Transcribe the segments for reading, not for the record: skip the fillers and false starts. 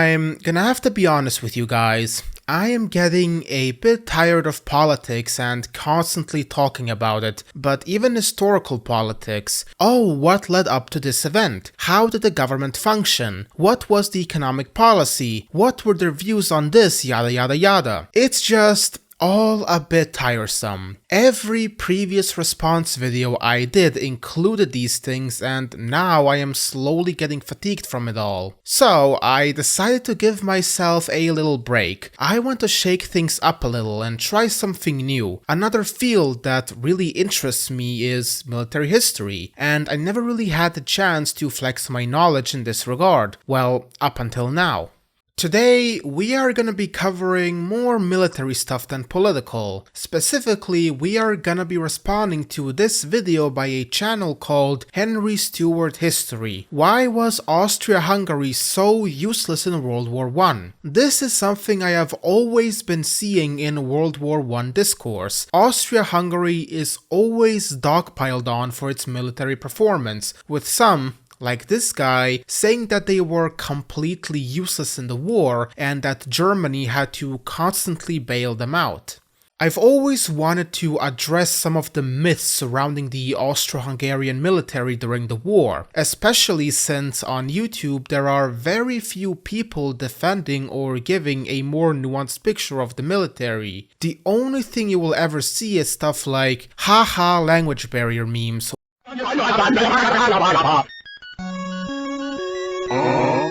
I'm gonna have to be honest with you guys. I am getting a bit tired of politics and constantly talking about it, but even historical politics. Oh, what led up to this event? How did the government function? What was the economic policy? What were their views on this? Yada yada yada. It's just all a bit tiresome. Every previous response video I did included these things, and now I am slowly getting fatigued from it all. So I decided to give myself a little break. I want to shake things up a little and try something new. Another field that really interests me is military history, and I never really had the chance to flex my knowledge in this regard. Well, up until now. Today, we are gonna be covering more military stuff than political. Specifically, we are gonna be responding to this video by a channel called Henry Stewart History. Why was Austria-Hungary so useless in World War I? This is something I have always been seeing in World War I discourse. Austria-Hungary is always dogpiled on for its military performance, with some, like this guy, saying that they were completely useless in the war and that Germany had to constantly bail them out. I've always wanted to address some of the myths surrounding the Austro-Hungarian military during the war, especially since on YouTube there are very few people defending or giving a more nuanced picture of the military. The only thing you will ever see is stuff like haha language barrier memes,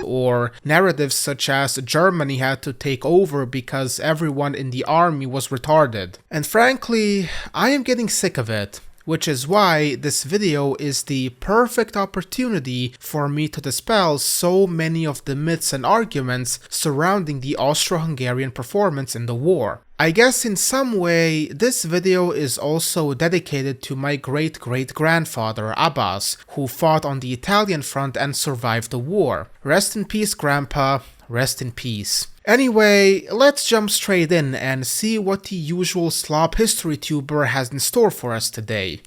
or narratives such as Germany had to take over because everyone in the army was retarded. And frankly, I am getting sick of it, which is why this video is the perfect opportunity for me to dispel so many of the myths and arguments surrounding the Austro-Hungarian performance in the war. I guess in some way, this video is also dedicated to my great-great-grandfather Abbas, who fought on the Italian front and survived the war. Rest in peace, Grandpa. Rest in peace. Anyway, let's jump straight in and see what the usual slob history tuber has in store for us today.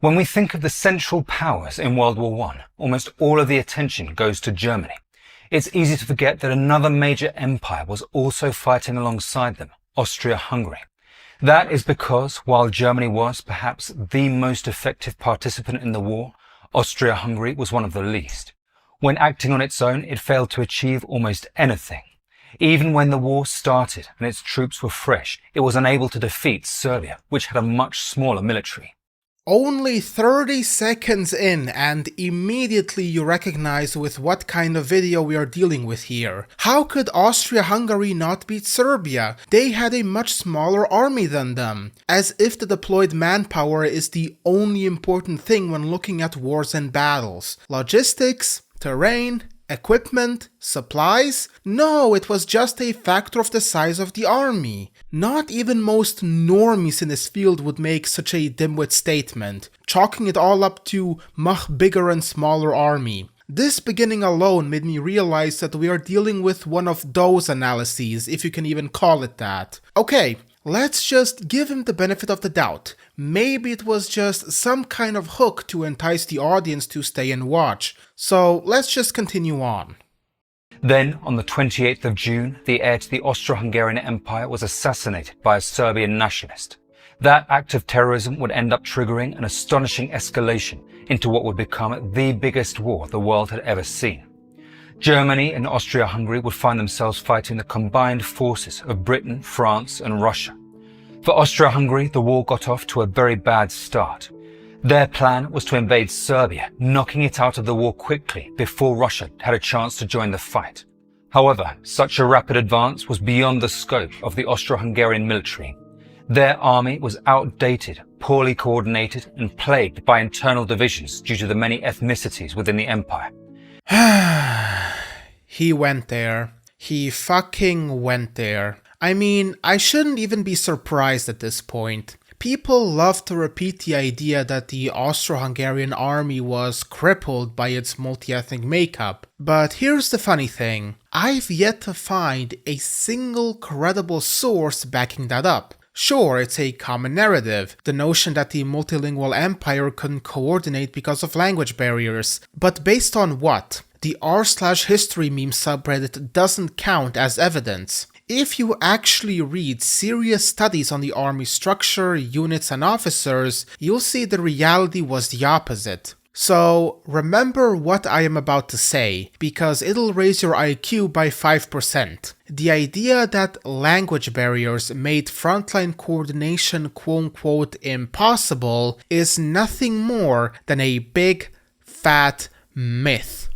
When we think of the Central Powers in World War I, almost all of the attention goes to Germany. It's easy to forget that another major empire was also fighting alongside them, Austria-Hungary. That is because while Germany was perhaps the most effective participant in the war, Austria-Hungary was one of the least. When acting on its own, it failed to achieve almost anything. Even when the war started and its troops were fresh, it was unable to defeat Serbia, which had a much smaller military. Only 30 seconds in and immediately you recognize with what kind of video we are dealing with here. How could Austria-Hungary not beat Serbia? They had a much smaller army than them. As if the deployed manpower is the only important thing when looking at wars and battles. Logistics, terrain, equipment, supplies? No, it was just a factor of the size of the army. Not even most normies in this field would make such a dimwit statement, chalking it all up to much bigger and smaller army. This beginning alone made me realize that we are dealing with one of those analyses, if you can even call it that. Okay, let's just give him the benefit of the doubt. Maybe it was just some kind of hook to entice the audience to stay and watch. So let's just continue on. Then, on the 28th of June, the heir to the Austro-Hungarian Empire was assassinated by a Serbian nationalist. That act of terrorism would end up triggering an astonishing escalation into what would become the biggest war the world had ever seen. Germany and Austria-Hungary would find themselves fighting the combined forces of Britain, France, and Russia. For Austria-Hungary, the war got off to a very bad start. Their plan was to invade Serbia, knocking it out of the war quickly before Russia had a chance to join the fight. However, such a rapid advance was beyond the scope of the Austro-Hungarian military. Their army was outdated, poorly coordinated, and plagued by internal divisions due to the many ethnicities within the empire. He went there. He fucking went there. I mean, I shouldn't even be surprised at this point. People love to repeat the idea that the Austro-Hungarian army was crippled by its multi-ethnic makeup. But here's the funny thing. I've yet to find a single credible source backing that up. Sure, it's a common narrative, the notion that the multilingual empire couldn't coordinate because of language barriers. But based on what? the r/history meme subreddit doesn't count as evidence. If you actually read serious studies on the army structure, units, and officers, you'll see the reality was the opposite. So remember what I am about to say, because it'll raise your IQ by 5%. The idea that language barriers made frontline coordination quote-unquote impossible is nothing more than a big, fat myth.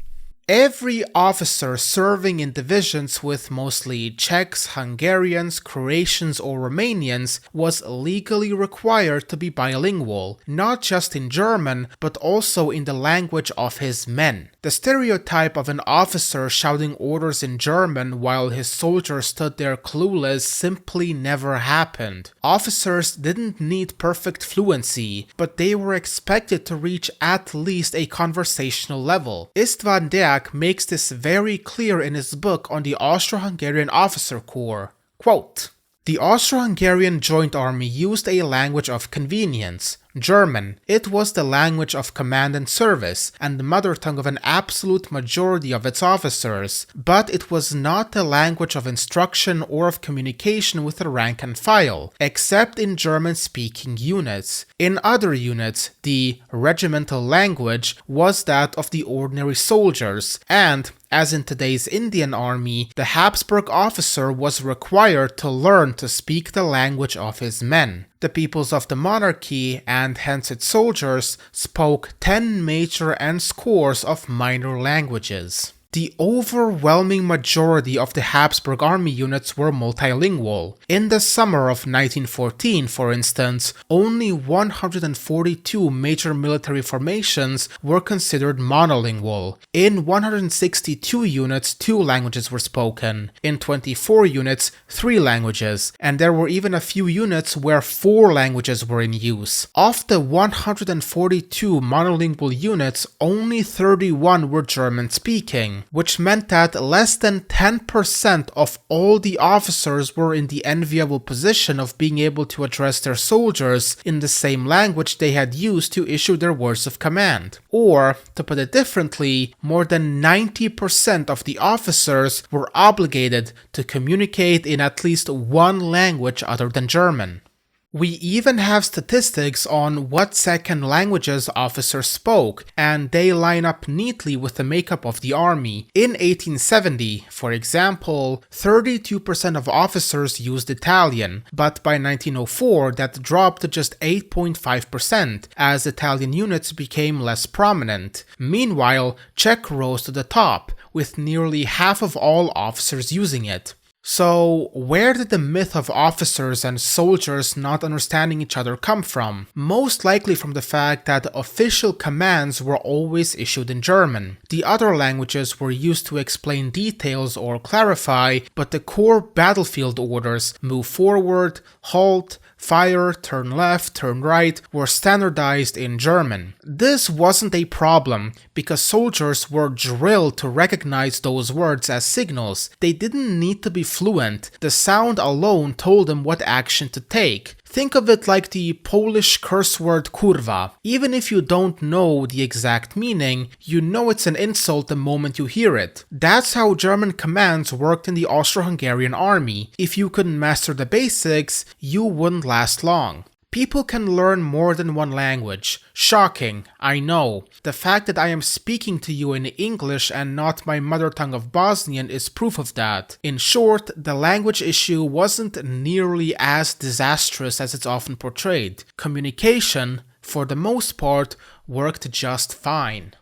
Every officer serving in divisions with mostly Czechs, Hungarians, Croatians, or Romanians was legally required to be bilingual, not just in German, but also in the language of his men. The stereotype of an officer shouting orders in German while his soldiers stood there clueless simply never happened. Officers didn't need perfect fluency, but they were expected to reach at least a conversational level. Istvan Deak makes this very clear in his book on the Austro-Hungarian officer corps. Quote, "The Austro-Hungarian Joint Army used a language of convenience, German. It was the language of command and service, and the mother tongue of an absolute majority of its officers, but it was not the language of instruction or of communication with the rank and file, except in German-speaking units. In other units, the regimental language was that of the ordinary soldiers, and as in today's Indian army, the Habsburg officer was required to learn to speak the language of his men. The peoples of the monarchy, and hence its soldiers, spoke 10 major and scores of minor languages. The overwhelming majority of the Habsburg army units were multilingual. In the summer of 1914, for instance, only 142 major military formations were considered monolingual. In 162 units, 2 languages were spoken. In 24 units, 3 languages, and there were even a few units where 4 languages were in use. Of the 142 monolingual units, only 31 were German-speaking, which meant that less than 10% of all the officers were in the enviable position of being able to address their soldiers in the same language they had used to issue their words of command. Or, to put it differently, more than 90% of the officers were obligated to communicate in at least one language other than German. We even have statistics on what second languages officers spoke, and they line up neatly with the makeup of the army. In 1870, for example, 32% of officers used Italian, but by 1904 that dropped to just 8.5% as Italian units became less prominent. Meanwhile, Czech rose to the top, with nearly half of all officers using it. So, where did the myth of officers and soldiers not understanding each other come from? Most likely from the fact that official commands were always issued in German. The other languages were used to explain details or clarify, but the core battlefield orders, move forward, halt, fire, turn left, turn right, were standardized in German. This wasn't a problem, because soldiers were drilled to recognize those words as signals. They didn't need to be fluent, the sound alone told them what action to take. Think of it like the Polish curse word kurwa. Even if you don't know the exact meaning, you know it's an insult the moment you hear it. That's how German commands worked in the Austro-Hungarian army. If you couldn't master the basics, you wouldn't last long. People can learn more than one language. Shocking, I know. The fact that I am speaking to you in English and not my mother tongue of Bosnian is proof of that. In short, the language issue wasn't nearly as disastrous as it's often portrayed. Communication, for the most part, worked just fine.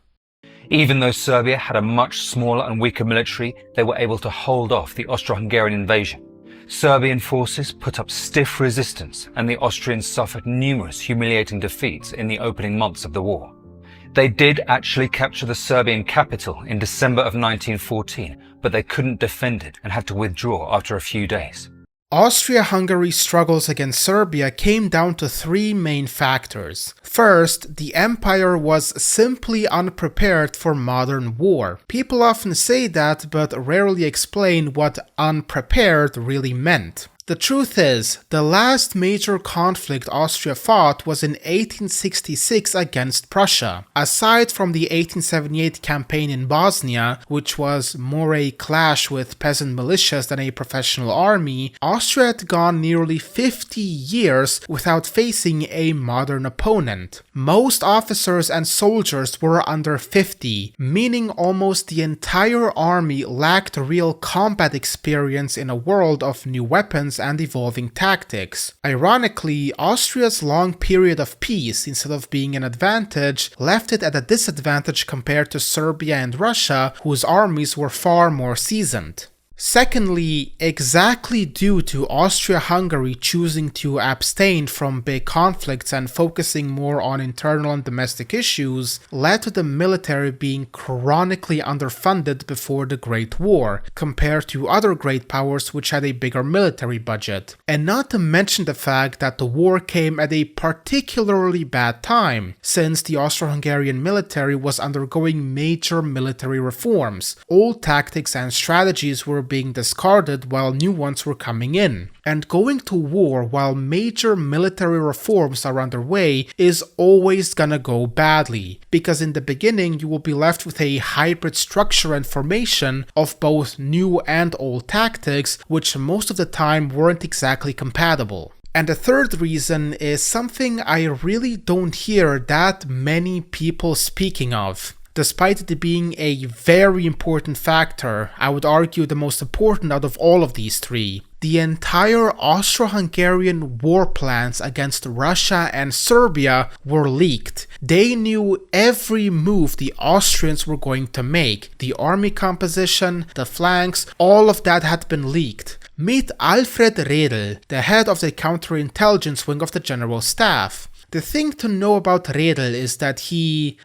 Even though Serbia had a much smaller and weaker military, they were able to hold off the Austro-Hungarian invasion. Serbian forces put up stiff resistance, and the Austrians suffered numerous humiliating defeats in the opening months of the war. They did actually capture the Serbian capital in December of 1914, but they couldn't defend it and had to withdraw after a few days. Austria-Hungary's struggles against Serbia came down to 3 main factors. First, the empire was simply unprepared for modern war. People often say that, but rarely explain what unprepared really meant. The truth is, the last major conflict Austria fought was in 1866 against Prussia. Aside from the 1878 campaign in Bosnia, which was more a clash with peasant militias than a professional army, Austria had gone nearly 50 years without facing a modern opponent. Most officers and soldiers were under 50, meaning almost the entire army lacked real combat experience in a world of new weapons and evolving tactics. Ironically, Austria's long period of peace, instead of being an advantage, left it at a disadvantage compared to Serbia and Russia, whose armies were far more seasoned. Secondly, exactly due to Austria-Hungary choosing to abstain from big conflicts and focusing more on internal and domestic issues, led to the military being chronically underfunded before the Great War, compared to other great powers which had a bigger military budget. And not to mention the fact that the war came at a particularly bad time, since the Austro-Hungarian military was undergoing major military reforms. Old tactics and strategies were being discarded while new ones were coming in. And going to war while major military reforms are underway is always gonna go badly, because in the beginning you will be left with a hybrid structure and formation of both new and old tactics, which most of the time weren't exactly compatible. And the third reason is something I really don't hear that many people speaking of. Despite it being a very important factor, I would argue the most important out of all of these three. The entire Austro-Hungarian war plans against Russia and Serbia were leaked. They knew every move the Austrians were going to make. The army composition, the flanks, all of that had been leaked. Meet Alfred Redl, the head of the counterintelligence wing of the General Staff. The thing to know about Redl is that he,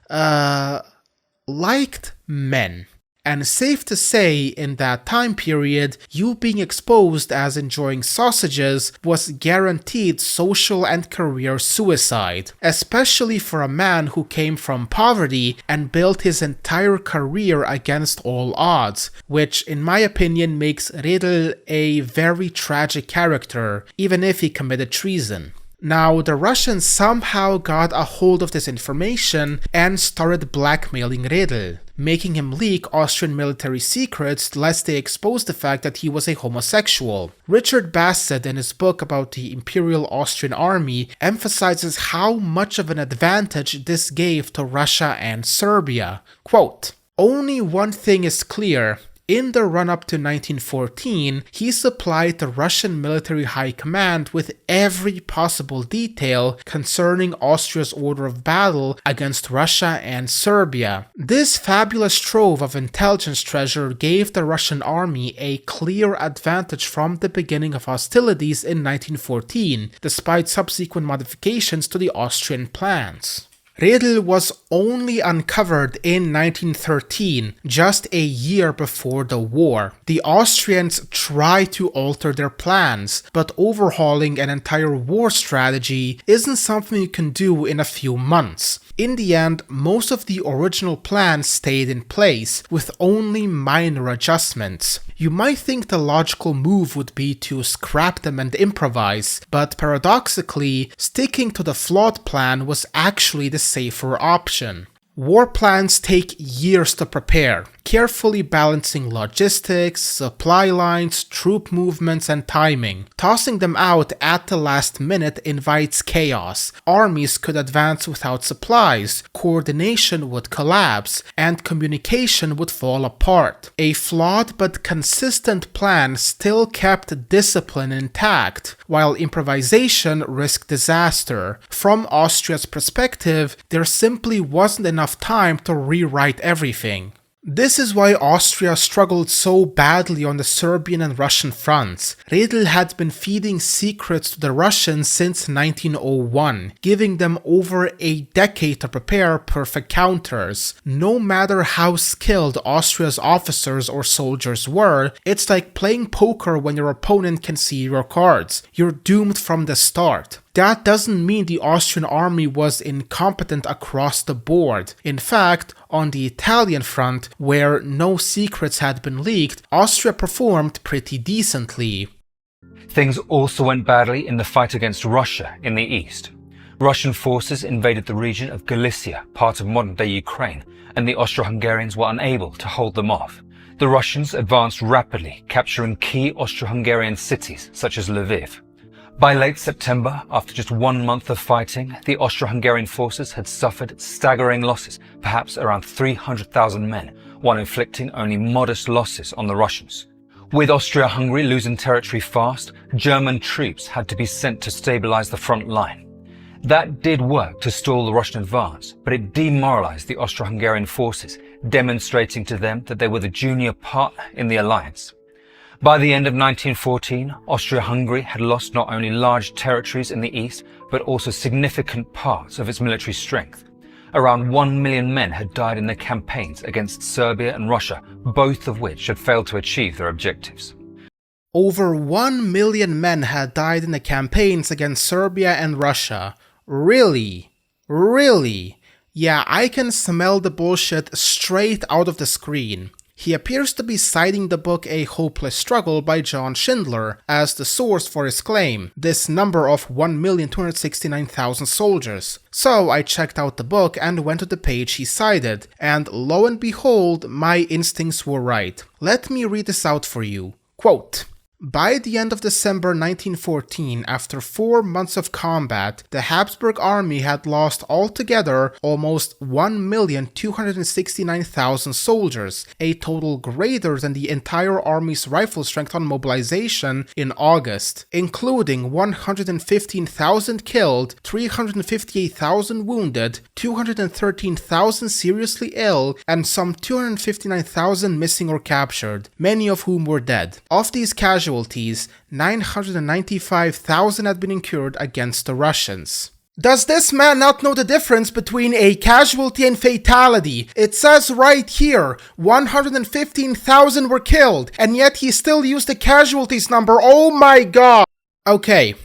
liked men. And safe to say, in that time period, you being exposed as enjoying sausages was guaranteed social and career suicide, especially for a man who came from poverty and built his entire career against all odds, which in my opinion makes Redl a very tragic character, even if he committed treason. Now, the Russians somehow got a hold of this information and started blackmailing Redl, making him leak Austrian military secrets lest they expose the fact that he was a homosexual. Richard Bassett, in his book about the Imperial Austrian army, emphasizes how much of an advantage this gave to Russia and Serbia. Quote, "Only one thing is clear. In the run-up to 1914, he supplied the Russian military high command with every possible detail concerning Austria's order of battle against Russia and Serbia. This fabulous trove of intelligence treasure gave the Russian army a clear advantage from the beginning of hostilities in 1914, despite subsequent modifications to the Austrian plans." Redl was only uncovered in 1913, just a year before the war. The Austrians tried to alter their plans, but overhauling an entire war strategy isn't something you can do in a few months. In the end, most of the original plans stayed in place, with only minor adjustments. You might think the logical move would be to scrap them and improvise, but paradoxically, sticking to the Flawed plan was actually the safer option. War plans take years to prepare, carefully balancing logistics, supply lines, troop movements, and timing. Tossing them out at the last minute invites chaos. Armies could advance without supplies, coordination would collapse, and communication would fall apart. A flawed but consistent plan still kept discipline intact, while improvisation risked disaster. From Austria's perspective, there simply wasn't enough time to rewrite everything. This is why Austria struggled so badly on the Serbian and Russian fronts. Redl had been feeding secrets to the Russians since 1901, giving them over a decade to prepare perfect counters. No matter how skilled Austria's officers or soldiers were, it's like playing poker when your opponent can see your cards. You're doomed from the start. That doesn't mean the Austrian army was incompetent across the board. In fact, on the Italian front, where no secrets had been leaked, Austria performed pretty decently. Things also went badly in the fight against Russia in the east. Russian forces invaded the region of Galicia, part of modern-day Ukraine, and the Austro-Hungarians were unable to hold them off. The Russians advanced rapidly, capturing key Austro-Hungarian cities such as Lviv. By late September, after just 1 month of fighting, the Austro-Hungarian forces had suffered staggering losses, perhaps around 300,000 men, while inflicting only modest losses on the Russians. With Austria-Hungary losing territory fast, German troops had to be sent to stabilize the front line. That did work to stall the Russian advance, but it demoralized the Austro-Hungarian forces, demonstrating to them that they were the junior partner in the alliance. By the end of 1914, Austria-Hungary had lost not only large territories in the east, but also significant parts of its military strength. Around 1 million men had died in their campaigns against Serbia and Russia, both of which had failed to achieve their objectives. Over 1 million men had died in the campaigns against Serbia and Russia. Really? Really? Yeah, I can smell the bullshit straight out of the screen. He appears to be citing the book A Hopeless Struggle by John Schindler as the source for his claim, this number of 1,269,000 soldiers. So I checked out the book and went to the page he cited, and lo and behold, my instincts were right. Let me read this out for you. Quote, "By the end of December 1914, after 4 months of combat, the Habsburg army had lost altogether almost 1,269,000 soldiers, a total greater than the entire army's rifle strength on mobilization in August, including 115,000 killed, 358,000 wounded, 213,000 seriously ill, and some 259,000 missing or captured, many of whom were dead. Of these casualties, 995,000 had been incurred against the Russians." Does this man not know the difference between a casualty and fatality? It says right here, 115,000 were killed, and yet he still used the casualties number. Oh my god! Okay.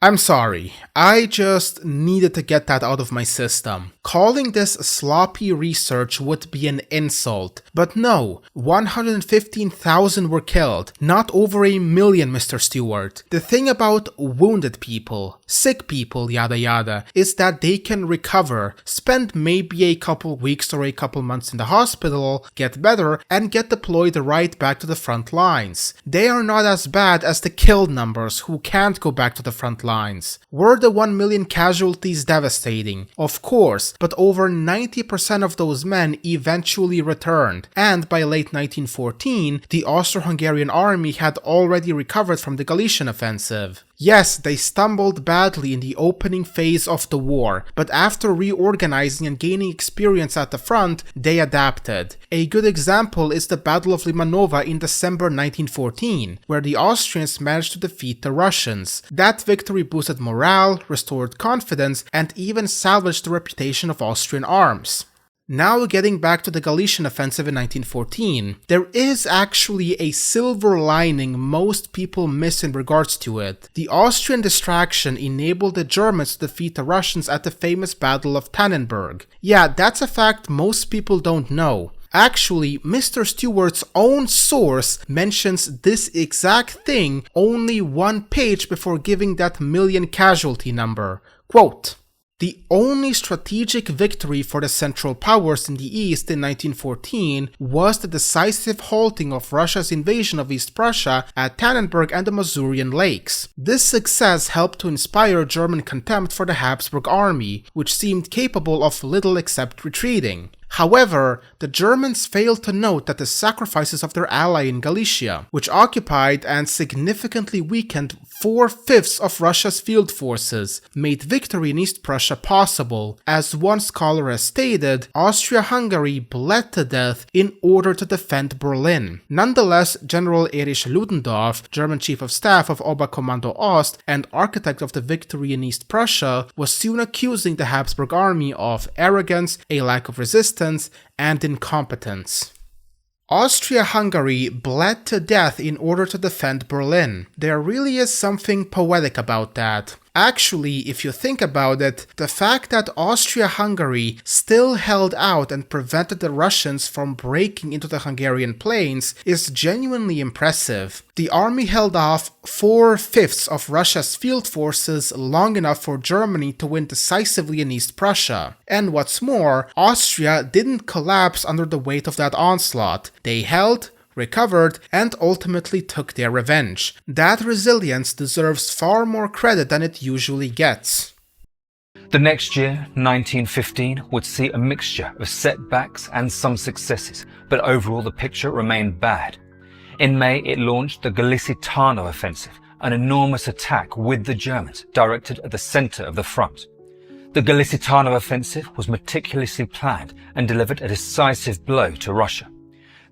I'm sorry. I just needed to get that out of my system. Calling this sloppy research would be an insult. But no, 115,000 were killed, not over 1 million, Mr. Stewart. The thing about wounded people, sick people, yada yada, is that they can recover, spend maybe a couple weeks or a couple months in the hospital, get better, and get deployed right back to the front lines. They are not as bad as the killed numbers who can't go back to the front lines. Were the 1 million casualties devastating? Of course, but over 90% of those men eventually returned, and by late 1914, the Austro-Hungarian army had already recovered from the Galician offensive. Yes, they stumbled badly in the opening phase of the war, but after reorganizing and gaining experience at the front, they adapted. A good example is the Battle of Limanova in December 1914, where the Austrians managed to defeat the Russians. That victory boosted morale, restored confidence, and even salvaged the reputation of Austrian arms. Now getting back to the Galician offensive in 1914, there is actually a silver lining most people miss in regards to it. The Austrian distraction enabled the Germans to defeat the Russians at the famous Battle of Tannenberg. Yeah, that's a fact most people don't know. Actually, Mr. Stewart's own source mentions this exact thing only 1 page before giving that million casualty number. Quote, "The only strategic victory for the Central Powers in the East in 1914 was the decisive halting of Russia's invasion of East Prussia at Tannenberg and the Masurian Lakes. This success helped to inspire German contempt for the Habsburg army, which seemed capable of little except retreating. However, the Germans failed to note that the sacrifices of their ally in Galicia, which occupied and significantly weakened 4/5 of Russia's field forces, made victory in East Prussia possible. As one scholar has stated, Austria-Hungary bled to death in order to defend Berlin. Nonetheless, General Erich Ludendorff, German Chief of Staff of Oberkommando Ost and architect of the victory in East Prussia, was soon accusing the Habsburg army of arrogance, a lack of resistance, and incompetence. Austria-Hungary bled to death in order to defend Berlin. There really is something poetic about that. Actually, if you think about it, the fact that Austria-Hungary still held out and prevented the Russians from breaking into the Hungarian plains is genuinely impressive. The army held off 4/5 of Russia's field forces long enough for Germany to win decisively in East Prussia. And what's more, Austria didn't collapse under the weight of that onslaught. They held, recovered, and ultimately took their revenge. That resilience deserves far more credit than it usually gets. The next year, 1915, would see a mixture of setbacks and some successes, but overall the picture remained bad. In May, it launched the Gorlice-Tarnow offensive, an enormous attack with the Germans, directed at the center of the front. The Gorlice-Tarnow offensive was meticulously planned and delivered a decisive blow to Russia.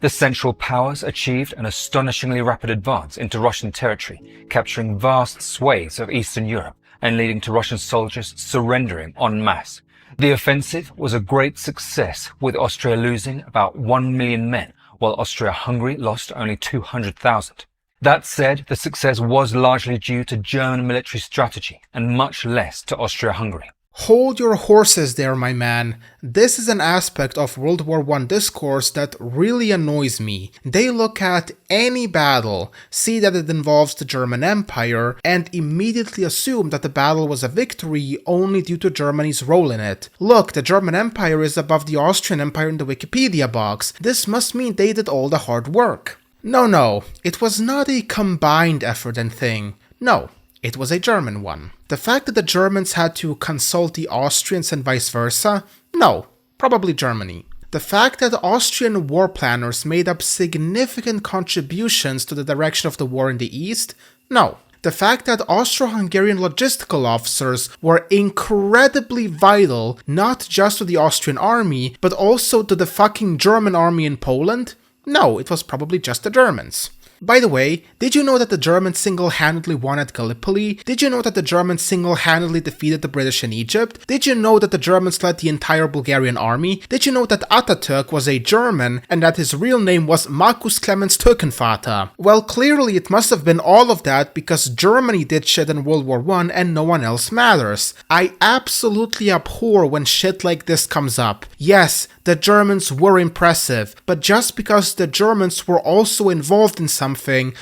The Central Powers achieved an astonishingly rapid advance into Russian territory, capturing vast swathes of Eastern Europe and leading to Russian soldiers surrendering en masse. The offensive was a great success, with Austria losing about 1 million men, while Austria-Hungary lost only 200,000. That said, the success was largely due to German military strategy and much less to Austria-Hungary. Hold your horses there, my man. This is an aspect of World War I discourse that really annoys me. They look at any battle, see that it involves the German Empire, and immediately assume that the battle was a victory only due to Germany's role in it. Look, the German Empire is above the Austrian Empire in the Wikipedia box. This must mean they did all the hard work. No, it was not a combined effort and thing. No. It was a German one. The fact that the Germans had to consult the Austrians and vice versa? No, probably Germany. The fact that Austrian war planners made up significant contributions to the direction of the war in the East? No. The fact that Austro-Hungarian logistical officers were incredibly vital not just to the Austrian army, but also to the fucking German army in Poland? No, it was probably just the Germans. By the way, did you know that the Germans single-handedly won at Gallipoli? Did you know that the Germans single-handedly defeated the British in Egypt? Did you know that the Germans led the entire Bulgarian army? Did you know that Atatürk was a German and that his real name was Markus Clemens Türkenvater? Well, clearly it must have been all of that because Germany did shit in World War I and no one else matters. I absolutely abhor when shit like this comes up. Yes, the Germans were impressive, but just because the Germans were also involved in something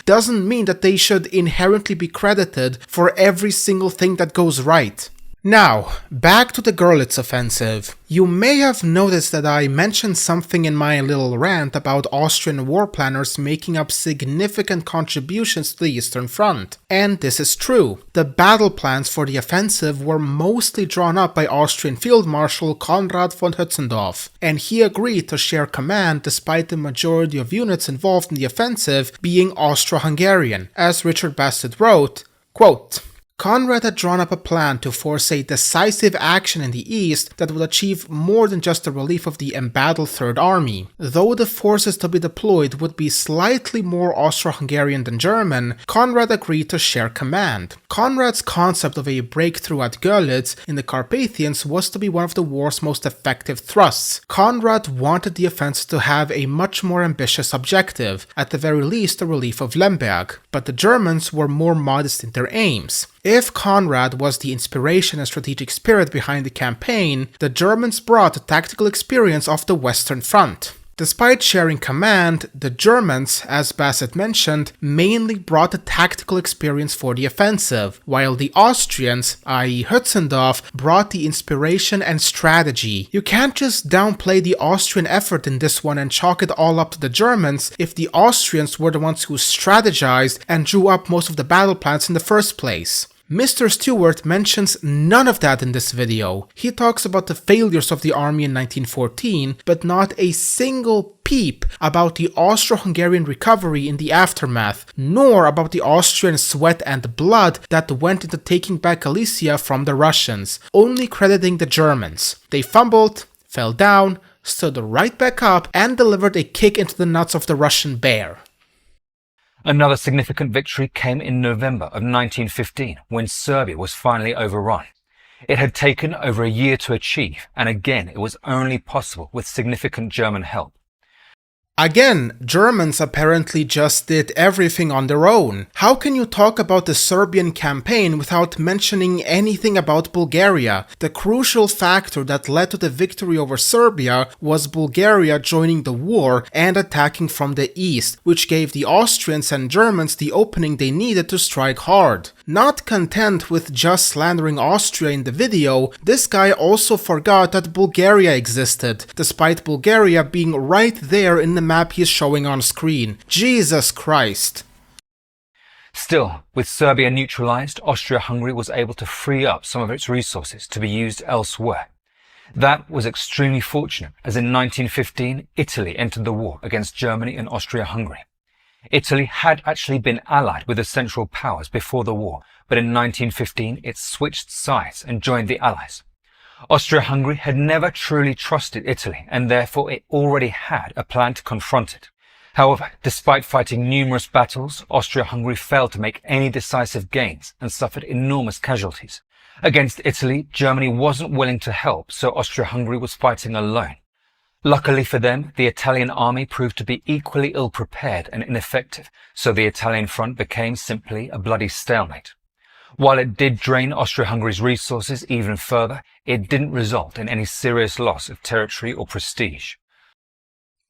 doesn't mean that they should inherently be credited for every single thing that goes right. Now, back to the Görlitz offensive. You may have noticed that I mentioned something in my little rant about Austrian war planners making up significant contributions to the Eastern Front. And this is true. The battle plans for the offensive were mostly drawn up by Austrian Field Marshal Konrad von Hötzendorf, and he agreed to share command despite the majority of units involved in the offensive being Austro-Hungarian. As Richard Bassett wrote, quote, Konrad had drawn up a plan to force a decisive action in the east that would achieve more than just the relief of the embattled Third Army. Though the forces to be deployed would be slightly more Austro-Hungarian than German, Konrad agreed to share command. Konrad's concept of a breakthrough at Görlitz in the Carpathians was to be one of the war's most effective thrusts. Konrad wanted the offensive to have a much more ambitious objective, at the very least the relief of Lemberg, but the Germans were more modest in their aims. If Konrad was the inspiration and strategic spirit behind the campaign, the Germans brought the tactical experience of the Western Front. Despite sharing command, the Germans, as Bassett mentioned, mainly brought the tactical experience for the offensive, while the Austrians, i.e. Hötzendorf, brought the inspiration and strategy. You can't just downplay the Austrian effort in this one and chalk it all up to the Germans if the Austrians were the ones who strategized and drew up most of the battle plans in the first place. Mr. Stewart mentions none of that in this video. He talks about the failures of the army in 1914, but not a single peep about the Austro-Hungarian recovery in the aftermath, nor about the Austrian sweat and blood that went into taking back Galicia from the Russians, only crediting the Germans. They fumbled, fell down, stood right back up, and delivered a kick into the nuts of the Russian bear. Another significant victory came in November of 1915, when Serbia was finally overrun. It had taken over a year to achieve, and again it was only possible with significant German help. Again, Germans apparently just did everything on their own. How can you talk about the Serbian campaign without mentioning anything about Bulgaria? The crucial factor that led to the victory over Serbia was Bulgaria joining the war and attacking from the east, which gave the Austrians and Germans the opening they needed to strike hard. Not content with just slandering Austria in the video, this guy also forgot that Bulgaria existed, despite Bulgaria being right there in the map he's showing on screen. Jesus Christ. Still, with Serbia neutralized, Austria-Hungary was able to free up some of its resources to be used elsewhere. That was extremely fortunate, as in 1915, Italy entered the war against Germany and Austria-Hungary. Italy had actually been allied with the Central Powers before the war, but in 1915 it switched sides and joined the Allies. Austria-Hungary had never truly trusted Italy, and therefore it already had a plan to confront it. However, despite fighting numerous battles, Austria-Hungary failed to make any decisive gains and suffered enormous casualties. Against Italy, Germany wasn't willing to help, so Austria-Hungary was fighting alone. Luckily for them, the Italian army proved to be equally ill-prepared and ineffective, so the Italian front became simply a bloody stalemate. While it did drain Austria-Hungary's resources even further, it didn't result in any serious loss of territory or prestige.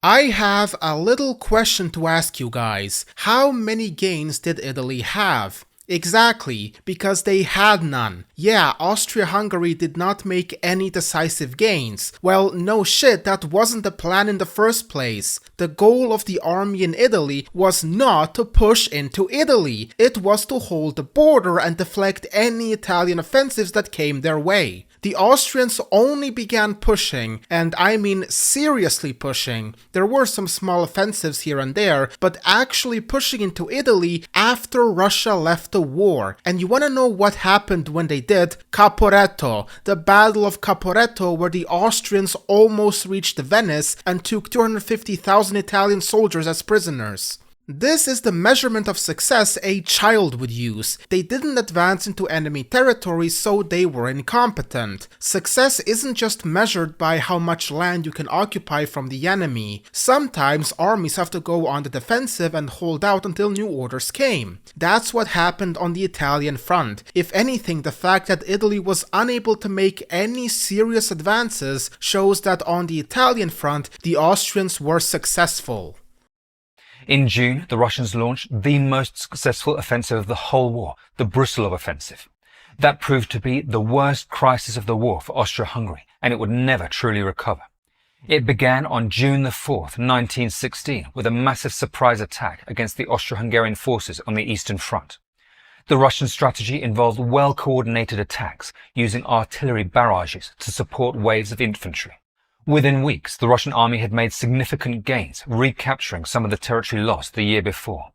I have a little question to ask you guys. How many gains did Italy have? Exactly, because they had none. Yeah, Austria-Hungary did not make any decisive gains. Well, no shit, that wasn't the plan in the first place. The goal of the army in Italy was not to push into Italy. It was to hold the border and deflect any Italian offensives that came their way. The Austrians only began pushing, and I mean seriously pushing. There were some small offensives here and there, but actually pushing into Italy after Russia left the war. And you wanna know what happened when they did? Caporetto, the Battle of Caporetto, where the Austrians almost reached Venice and took 250,000 Italian soldiers as prisoners. This is the measurement of success a child would use. They didn't advance into enemy territory, so they were incompetent. Success isn't just measured by how much land you can occupy from the enemy. Sometimes armies have to go on the defensive and hold out until new orders came. That's what happened on the Italian front. If anything, the fact that Italy was unable to make any serious advances shows that on the Italian front, the Austrians were successful. In June, the Russians launched the most successful offensive of the whole war, the Brusilov offensive. That proved to be the worst crisis of the war for Austria-Hungary, and it would never truly recover. It began on June the 4th, 1916, with a massive surprise attack against the Austro-Hungarian forces on the Eastern Front. The Russian strategy involved well-coordinated attacks using artillery barrages to support waves of infantry. Within weeks, the Russian army had made significant gains, recapturing some of the territory lost the year before.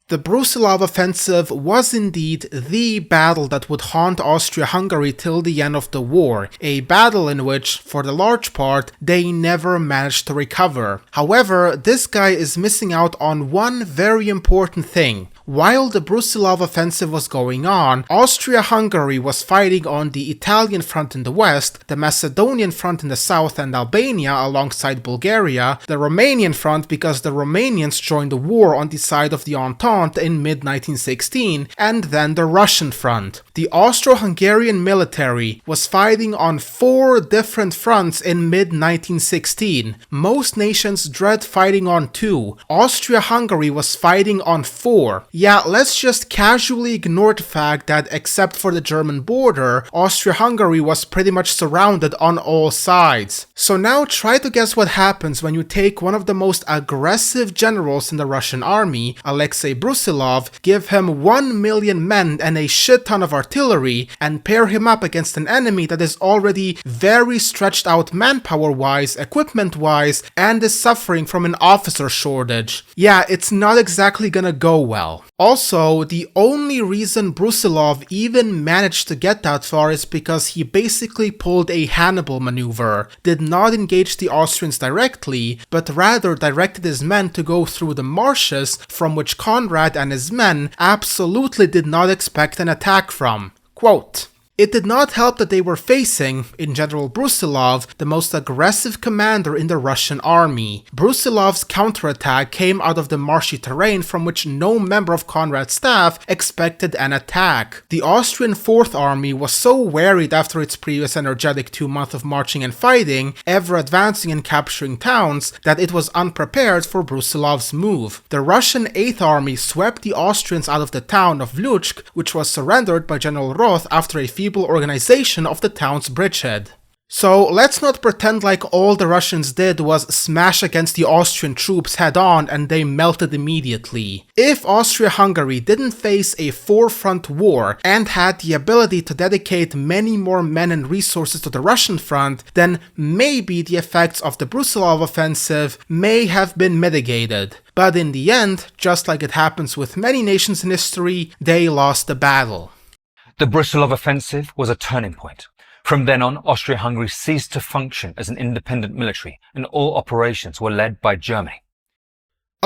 The Brusilov offensive was indeed the battle that would haunt Austria-Hungary till the end of the war, a battle in which, for the large part, they never managed to recover. However, this guy is missing out on one very important thing. While the Brusilov offensive was going on, Austria-Hungary was fighting on the Italian front in the west, the Macedonian front in the south and Albania alongside Bulgaria, the Romanian front because the Romanians joined the war on the side of the Entente in mid-1916, and then the Russian front. The Austro-Hungarian military was fighting on 4 different fronts in mid-1916. Most nations dread fighting on 2. Austria-Hungary was fighting on 4. Yeah, let's just casually ignore the fact that except for the German border, Austria-Hungary was pretty much surrounded on all sides. So now try to guess what happens when you take one of the most aggressive generals in the Russian army, Alexei Brusilov, give him 1 million men and a shit ton of artillery, and pair him up against an enemy that is already very stretched out manpower-wise, equipment-wise, and is suffering from an officer shortage. Yeah, it's not exactly gonna go well. Also, the only reason Brusilov even managed to get that far is because he basically pulled a Hannibal maneuver, did not engage the Austrians directly, but rather directed his men to go through the marshes from which Conrad and his men absolutely did not expect an attack from. Quote, It did not help that they were facing, in General Brusilov, the most aggressive commander in the Russian army. Brusilov's counterattack came out of the marshy terrain from which no member of Conrad's staff expected an attack. The Austrian Fourth Army was so wearied after its previous energetic 2 months of marching and fighting, ever advancing and capturing towns, that it was unprepared for Brusilov's move. The Russian Eighth Army swept the Austrians out of the town of Lutsk, which was surrendered by General Roth after a feeble organization of the town's bridgehead. So let's not pretend like all the Russians did was smash against the Austrian troops head-on and they melted immediately. If Austria-Hungary didn't face a four-front war and had the ability to dedicate many more men and resources to the Russian front, then maybe the effects of the Brusilov offensive may have been mitigated. But in the end, just like it happens with many nations in history, they lost the battle. The Brusilov offensive was a turning point. From then on, Austria-Hungary ceased to function as an independent military, and all operations were led by Germany.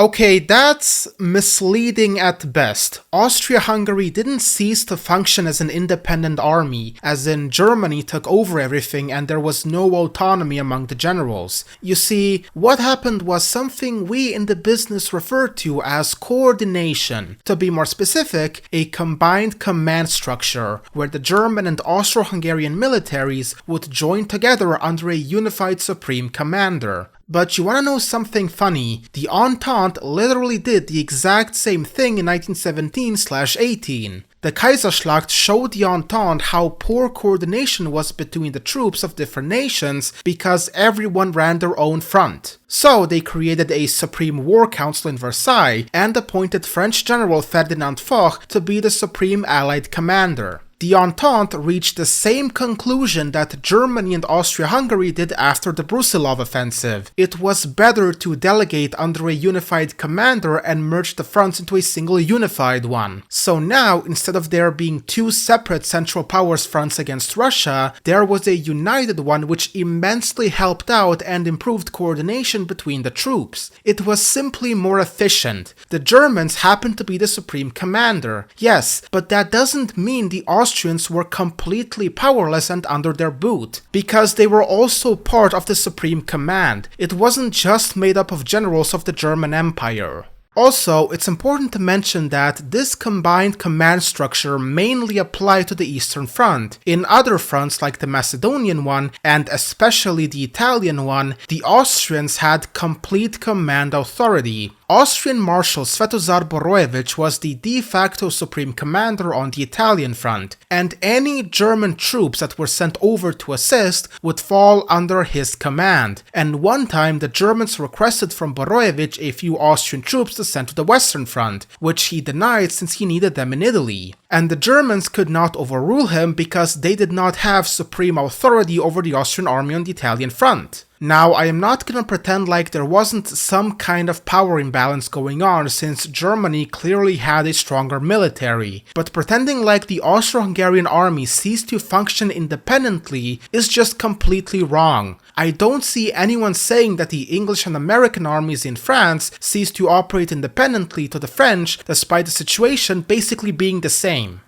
Okay, that's misleading at best. Austria-Hungary didn't cease to function as an independent army, as in Germany took over everything and there was no autonomy among the generals. You see, what happened was something we in the business refer to as coordination. To be more specific, a combined command structure, where the German and Austro-Hungarian militaries would join together under a unified supreme commander. But you wanna know something funny? The Entente literally did the exact same thing in 1917/18. The Kaiserschlacht showed the Entente how poor coordination was between the troops of different nations because everyone ran their own front. So they created a Supreme War Council in Versailles and appointed French General Ferdinand Foch to be the Supreme Allied Commander. The Entente reached the same conclusion that Germany and Austria-Hungary did after the Brusilov offensive. It was better to delegate under a unified commander and merge the fronts into a single unified one. So now, instead of there being two separate Central Powers fronts against Russia, there was a united one which immensely helped out and improved coordination between the troops. It was simply more efficient. The Germans happened to be the supreme commander, yes, but that doesn't mean the Austrians were completely powerless and under their boot, because they were also part of the Supreme Command. It wasn't just made up of generals of the German Empire. Also, it's important to mention that this combined command structure mainly applied to the Eastern Front. In other fronts like the Macedonian one, and especially the Italian one, the Austrians had complete command authority. Austrian Marshal Svetozar Borojevic was the de facto supreme commander on the Italian front, and any German troops that were sent over to assist would fall under his command. And one time the Germans requested from Borojevic a few Austrian troops to send to the Western Front, which he denied since he needed them in Italy. And the Germans could not overrule him because they did not have supreme authority over the Austrian army on the Italian front. Now, I am not gonna pretend like there wasn't some kind of power imbalance going on, since Germany clearly had a stronger military, but pretending like the Austro-Hungarian army ceased to function independently is just completely wrong. I don't see anyone saying that the English and American armies in France ceased to operate independently to the French, despite the situation basically being the same.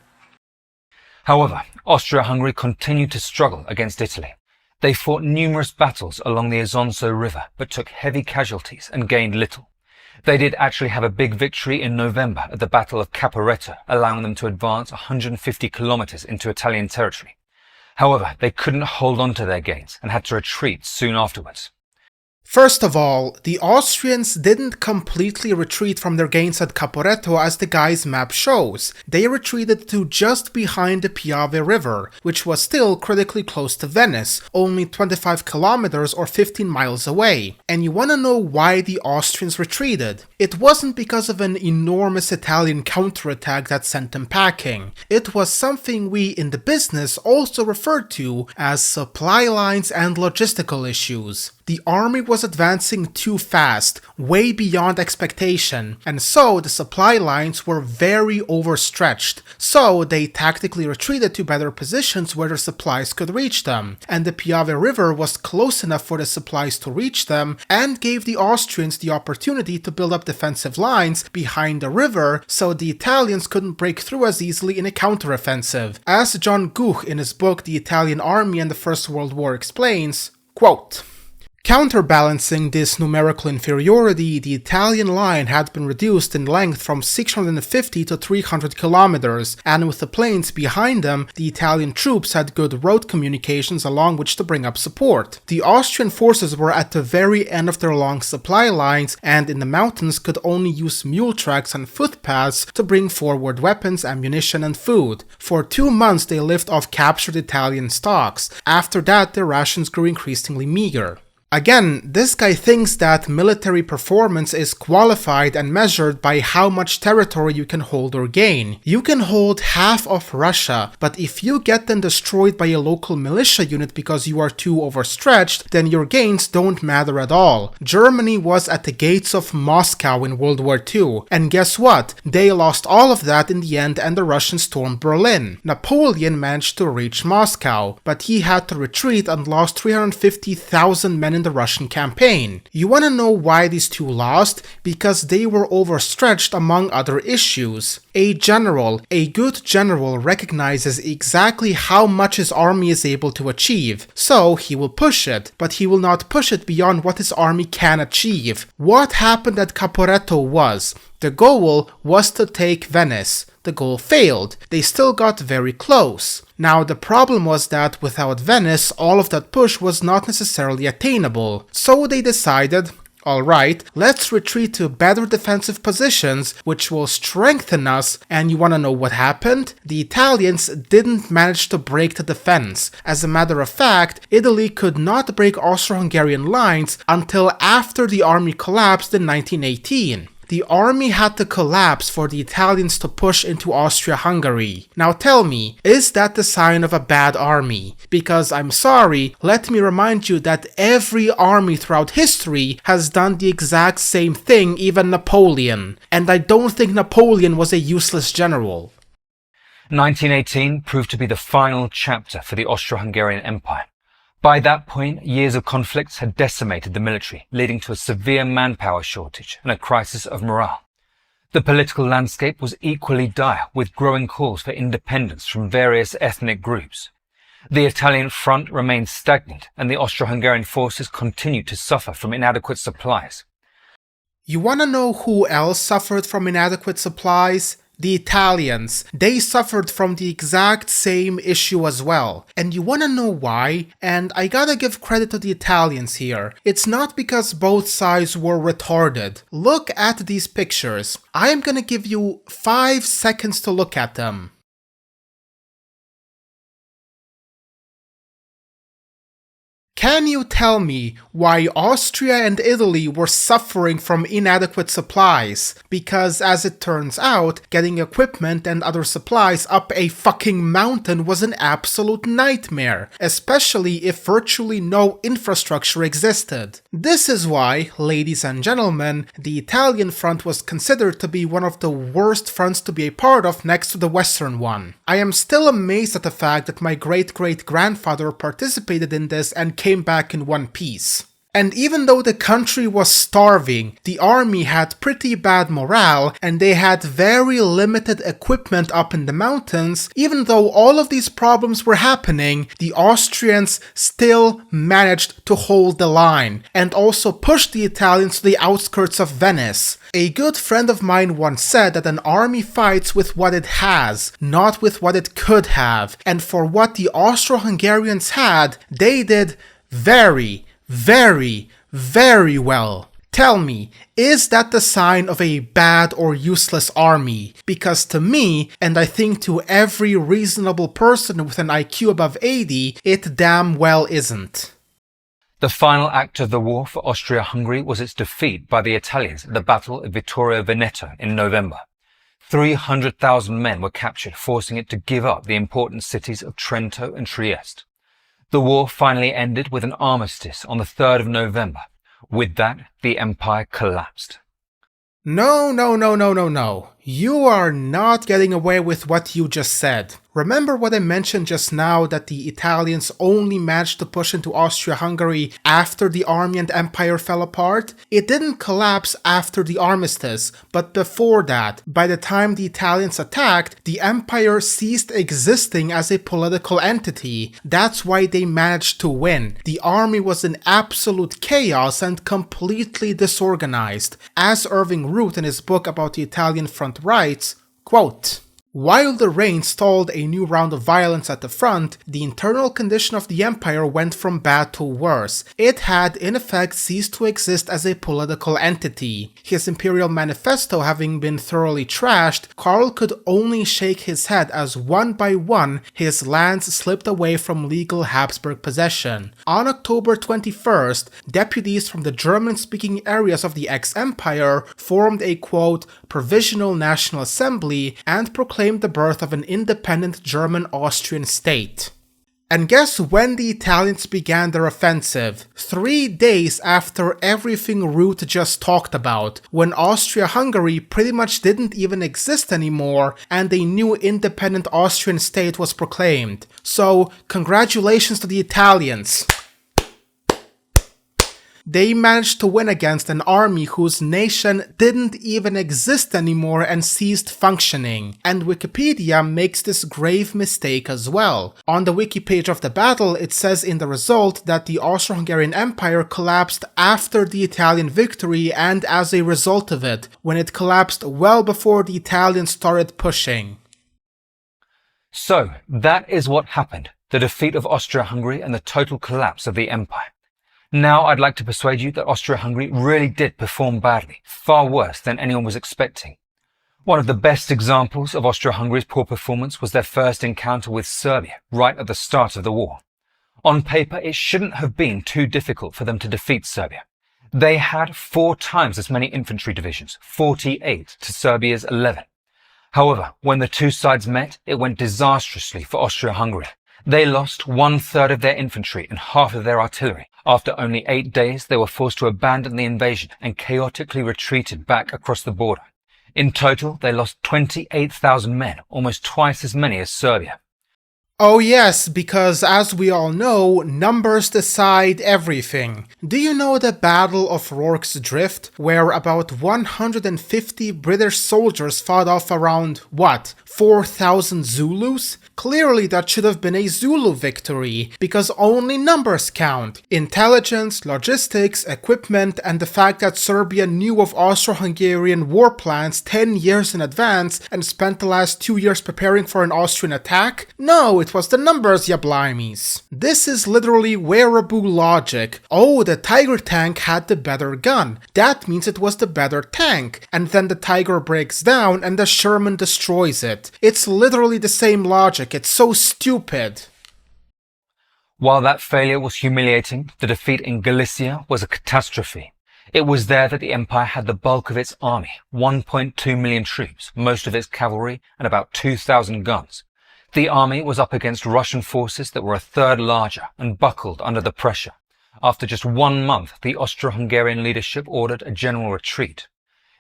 However, Austria-Hungary continued to struggle against Italy. They fought numerous battles along the Isonzo River, but took heavy casualties and gained little. They did actually have a big victory in November at the Battle of Caporetto, allowing them to advance 150 kilometers into Italian territory. However, they couldn't hold on to their gains and had to retreat soon afterwards. First of all, the Austrians didn't completely retreat from their gains at Caporetto as the guy's map shows. They retreated to just behind the Piave River, which was still critically close to Venice, only 25 kilometers or 15 miles away. And you wanna know why the Austrians retreated? It wasn't because of an enormous Italian counterattack that sent them packing. It was something we in the business also referred to as supply lines and logistical issues. The army was advancing too fast, way beyond expectation, and so the supply lines were very overstretched, so they tactically retreated to better positions where their supplies could reach them, and the Piave River was close enough for the supplies to reach them, and gave the Austrians the opportunity to build up defensive lines behind the river so the Italians couldn't break through as easily in a counteroffensive. As John Gooch in his book The Italian Army and the First World War explains, quote, "Counterbalancing this numerical inferiority, the Italian line had been reduced in length from 650 to 300 kilometers, and with the plains behind them, the Italian troops had good road communications along which to bring up support. The Austrian forces were at the very end of their long supply lines, and in the mountains could only use mule tracks and footpaths to bring forward weapons, ammunition, and food. For 2 months they lived off captured Italian stocks. After that, their rations grew increasingly meager." Again, this guy thinks that military performance is qualified and measured by how much territory you can hold or gain. You can hold half of Russia, but if you get them destroyed by a local militia unit because you are too overstretched, then your gains don't matter at all. Germany was at the gates of Moscow in World War II, and guess what? They lost all of that in the end and the Russians stormed Berlin. Napoleon managed to reach Moscow, but he had to retreat and lost 350,000 men in the Russian campaign. You wanna know why these two lost? Because they were overstretched among other issues. A good general recognizes exactly how much his army is able to achieve, so he will push it, but he will not push it beyond what his army can achieve. What happened at Caporetto was, the goal was to take Venice. The goal failed. They still got very close. Now the problem was that without Venice, all of that push was not necessarily attainable. So they decided, alright, let's retreat to better defensive positions, which will strengthen us, and you wanna know what happened? The Italians didn't manage to break the defense. As a matter of fact, Italy could not break Austro-Hungarian lines until after the army collapsed in 1918. The army had to collapse for the Italians to push into Austria-Hungary. Now tell me, is that the sign of a bad army? Because I'm sorry, let me remind you that every army throughout history has done the exact same thing, even Napoleon. And I don't think Napoleon was a useless general. 1918 proved to be the final chapter for the Austro-Hungarian Empire. By that point, years of conflicts had decimated the military, leading to a severe manpower shortage and a crisis of morale. The political landscape was equally dire, with growing calls for independence from various ethnic groups. The Italian front remained stagnant, and the Austro-Hungarian forces continued to suffer from inadequate supplies. You wanna know who else suffered from inadequate supplies? The Italians. They suffered from the exact same issue as well. And you wanna know why? And I gotta give credit to the Italians here. It's not because both sides were retarded. Look at these pictures. I am gonna give you 5 seconds to look at them. Can you tell me why Austria and Italy were suffering from inadequate supplies? Because as it turns out, getting equipment and other supplies up a fucking mountain was an absolute nightmare, especially if virtually no infrastructure existed. This is why, ladies and gentlemen, the Italian front was considered to be one of the worst fronts to be a part of next to the Western one. I am still amazed at the fact that my great-great-grandfather participated in this and came back in one piece. And even though the country was starving, the army had pretty bad morale and they had very limited equipment up in the mountains. Even though all of these problems were happening, the Austrians still managed to hold the line and also pushed the Italians to the outskirts of Venice. A good friend of mine once said that an army fights with what it has, not with what it could have. And for what the Austro-Hungarians had, they did very, very well. Tell me, is that the sign of a bad or useless army? Because to me, and I think to every reasonable person with an IQ above 80, it damn well isn't. The final act of the war for Austria-Hungary was its defeat by the Italians at the Battle of Vittorio Veneto in November. 300,000 men were captured, forcing it to give up the important cities of Trento and Trieste. The war finally ended with an armistice on the 3rd of November. With that, the empire collapsed. No. You are not getting away with what you just said. Remember what I mentioned just now, that the Italians only managed to push into Austria-Hungary after the army and empire fell apart? It didn't collapse after the armistice, but before that. By the time the Italians attacked, the empire ceased existing as a political entity. That's why they managed to win. The army was in absolute chaos and completely disorganized. As Irving Root in his book about the Italian front writes, quote, "While the reign stalled a new round of violence at the front, the internal condition of the empire went from bad to worse. It had, in effect, ceased to exist as a political entity." His imperial manifesto having been thoroughly trashed, Karl could only shake his head as one by one his lands slipped away from legal Habsburg possession. On October 21st, deputies from the German-speaking areas of the ex-empire formed a, quote, "provisional national assembly" and proclaimed the birth of an independent German-Austrian state. And guess when the Italians began their offensive? 3 days after everything Root just talked about, when Austria-Hungary pretty much didn't even exist anymore and a new independent Austrian state was proclaimed. So, congratulations to the Italians! They managed to win against an army whose nation didn't even exist anymore and ceased functioning. And Wikipedia makes this grave mistake as well. On the wiki page of the battle, it says in the result that the Austro-Hungarian Empire collapsed after the Italian victory and as a result of it, when it collapsed well before the Italians started pushing. So, that is what happened. The defeat of Austria-Hungary and the total collapse of the empire. Now I'd like to persuade you that Austria-Hungary really did perform badly, far worse than anyone was expecting. One of the best examples of Austria-Hungary's poor performance was their first encounter with Serbia, right at the start of the war. On paper, it shouldn't have been too difficult for them to defeat Serbia. They had 4 times as many infantry divisions, 48 to Serbia's 11. However, when the two sides met, it went disastrously for Austria-Hungary. They lost 1/3 of their infantry and half of their artillery. After only 8 days, they were forced to abandon the invasion and chaotically retreated back across the border. In total, they lost 28,000 men, almost twice as many as Serbia. Oh yes, because as we all know, numbers decide everything. Do you know the Battle of Rorke's Drift, where about 150 British soldiers fought off around, what, 4,000 Zulus? Clearly that should have been a Zulu victory, because only numbers count. Intelligence, logistics, equipment, and the fact that Serbia knew of Austro-Hungarian war plans 10 years in advance and spent the last 2 years preparing for an Austrian attack? No, it was the numbers, ya blimies. This is literally wearable logic. Oh, the Tiger tank had the better gun. That means it was the better tank. And then the Tiger breaks down and the Sherman destroys it. It's literally the same logic. It's so stupid. While that failure was humiliating, the defeat in Galicia was a catastrophe. It was there that the empire had the bulk of its army, 1.2 million troops, most of its cavalry, and about 2,000 guns. The army was up against Russian forces that were 1/3 larger and buckled under the pressure. After just 1 month, the Austro-Hungarian leadership ordered a general retreat.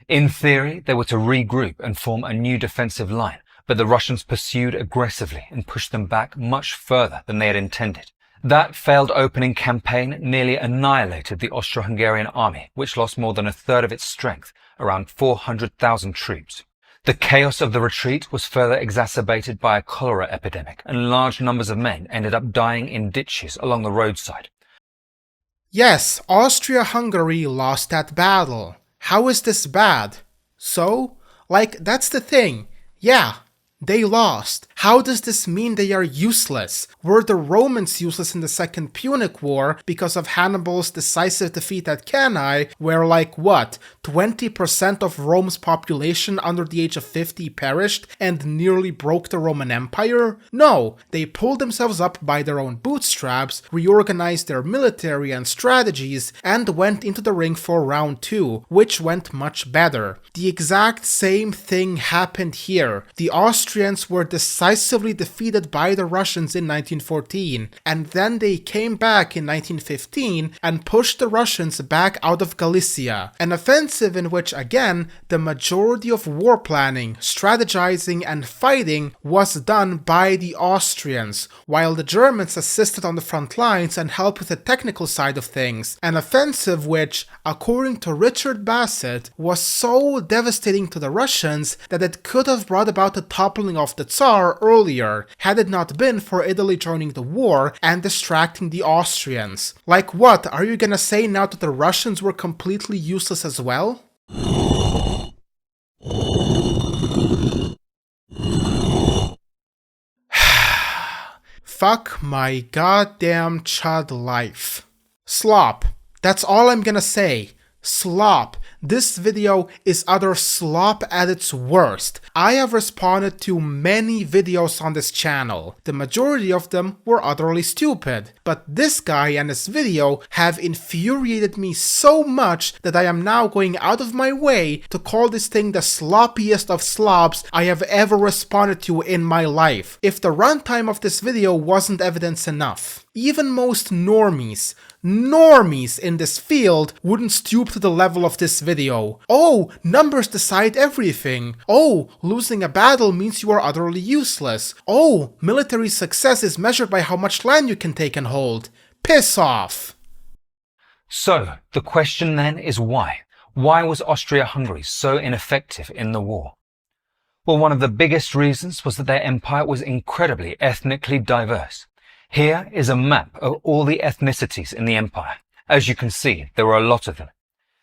In theory, they were to regroup and form a new defensive line, but the Russians pursued aggressively and pushed them back much further than they had intended. That failed opening campaign nearly annihilated the Austro-Hungarian army, which lost more than 1/3 of its strength, around 400,000 troops. The chaos of the retreat was further exacerbated by a cholera epidemic, and large numbers of men ended up dying in ditches along the roadside. Yes, Austria-Hungary lost that battle. How is this bad? So? That's the thing. Yeah, they lost. How does this mean they are useless? Were the Romans useless in the Second Punic War because of Hannibal's decisive defeat at Cannae, where 20% of Rome's population under the age of 50 perished and nearly broke the Roman Empire? No, they pulled themselves up by their own bootstraps, reorganized their military and strategies, and went into the ring for round 2, which went much better. The exact same thing happened here. The Austrians were decisively decisively defeated by the Russians in 1914, and then they came back in 1915 and pushed the Russians back out of Galicia, an offensive in which, again, the majority of war planning, strategizing, and fighting was done by the Austrians, while the Germans assisted on the front lines and helped with the technical side of things, an offensive which, according to Richard Bassett, was so devastating to the Russians that it could have brought about the toppling of the Tsar earlier, had it not been for Italy joining the war and distracting the Austrians. Like what, are you gonna say now that the Russians were completely useless as well? Fuck my goddamn chud life. Slop. That's all I'm gonna say. Slop. This video is utter slop at its worst. I have responded to many videos on this channel. The majority of them were utterly stupid. But this guy and his video have infuriated me so much that I am now going out of my way to call this thing the sloppiest of slops I have ever responded to in my life. If the runtime of this video wasn't evidence enough. Even most normies in this field wouldn't stoop to the level of this video. Oh, numbers decide everything. Oh, losing a battle means you are utterly useless. Oh, military success is measured by how much land you can take and hold. Piss off! So, the question then is why? Why was Austria-Hungary so ineffective in the war? Well, one of the biggest reasons was that their empire was incredibly ethnically diverse. Here is a map of all the ethnicities in the empire. As you can see, there were a lot of them.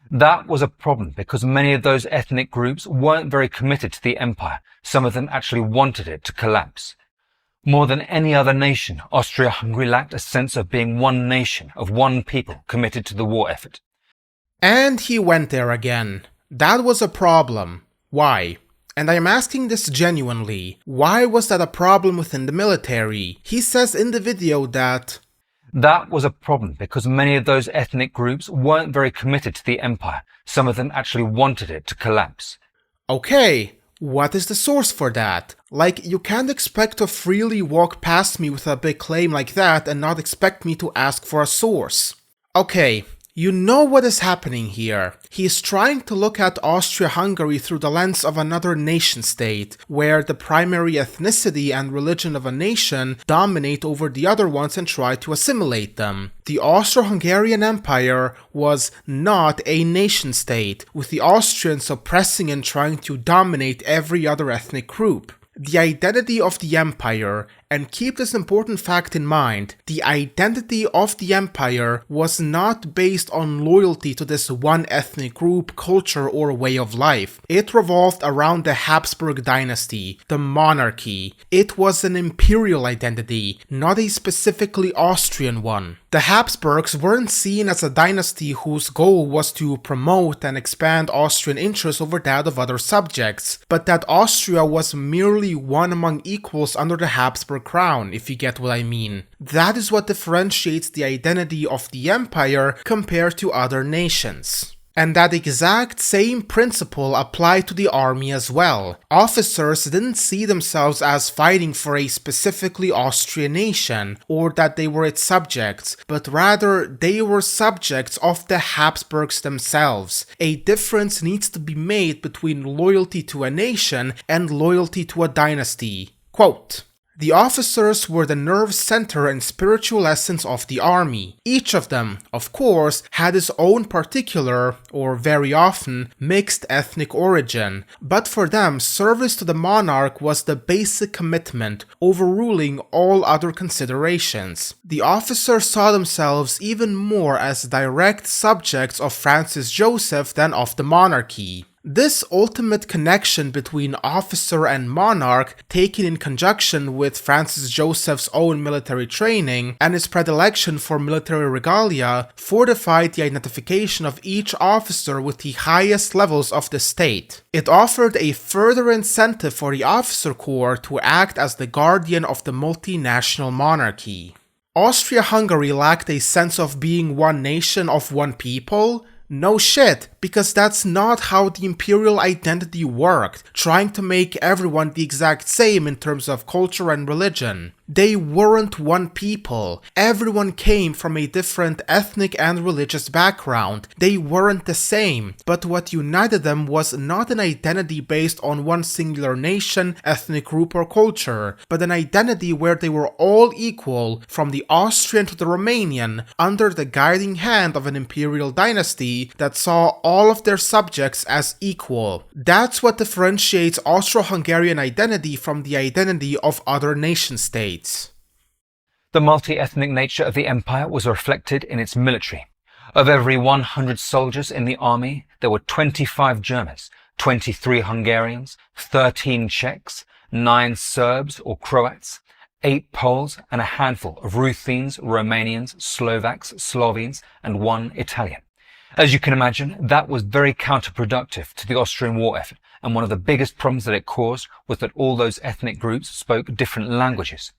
That was a problem because many of those ethnic groups weren't very committed to the empire. Some of them actually wanted it to collapse. More than any other nation, Austria-Hungary lacked a sense of being one nation, of one people committed to the war effort. And he went there again. That was a problem. Why? And I am asking this genuinely. Why was that a problem within the military? He says in the video that was a problem because many of those ethnic groups weren't very committed to the empire. Some of them actually wanted it to collapse. Okay, what is the source for that? Like, you can't expect to freely walk past me with a big claim like that and not expect me to ask for a source. Okay. You know what is happening here. He is trying to look at Austria-Hungary through the lens of another nation-state, where the primary ethnicity and religion of a nation dominate over the other ones and try to assimilate them. The Austro-Hungarian Empire was not a nation-state, with the Austrians oppressing and trying to dominate every other ethnic group. The identity of the empire, and keep this important fact in mind, the identity of the empire was not based on loyalty to this one ethnic group, culture, or way of life. It revolved around the Habsburg dynasty, the monarchy. It was an imperial identity, not a specifically Austrian one. The Habsburgs weren't seen as a dynasty whose goal was to promote and expand Austrian interests over that of other subjects, but that Austria was merely one among equals under the Habsburg crown, if you get what I mean. That is what differentiates the identity of the empire compared to other nations. And that exact same principle applied to the army as well. Officers didn't see themselves as fighting for a specifically Austrian nation, or that they were its subjects, but rather they were subjects of the Habsburgs themselves. A difference needs to be made between loyalty to a nation and loyalty to a dynasty. Quote, "The officers were the nerve center and spiritual essence of the army. Each of them, of course, had his own particular, or very often, mixed ethnic origin, but for them, service to the monarch was the basic commitment, overruling all other considerations. The officers saw themselves even more as direct subjects of Francis Joseph than of the monarchy." This ultimate connection between officer and monarch, taken in conjunction with Francis Joseph's own military training and his predilection for military regalia, fortified the identification of each officer with the highest levels of the state. It offered a further incentive for the officer corps to act as the guardian of the multinational monarchy. Austria-Hungary lacked a sense of being one nation of one people. No shit, because that's not how the imperial identity worked, trying to make everyone the exact same in terms of culture and religion. They weren't one people. Everyone came from a different ethnic and religious background. They weren't the same, but what united them was not an identity based on one singular nation, ethnic group or culture, but an identity where they were all equal, from the Austrian to the Romanian, under the guiding hand of an imperial dynasty that saw all of their subjects as equal. That's what differentiates Austro-Hungarian identity from the identity of other nation-states. The multi-ethnic nature of the empire was reflected in its military. Of every 100 soldiers in the army, there were 25 Germans, 23 Hungarians, 13 Czechs, 9 Serbs or Croats, 8 Poles, and a handful of Ruthenes, Romanians, Slovaks, Slovenes, and 1 Italian. As you can imagine, that was very counterproductive to the Austrian war effort, and one of the biggest problems that it caused was that all those ethnic groups spoke different languages.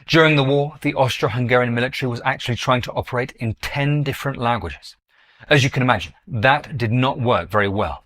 During the war, the Austro-Hungarian military was actually trying to operate in 10 different languages. As you can imagine, that did not work very well.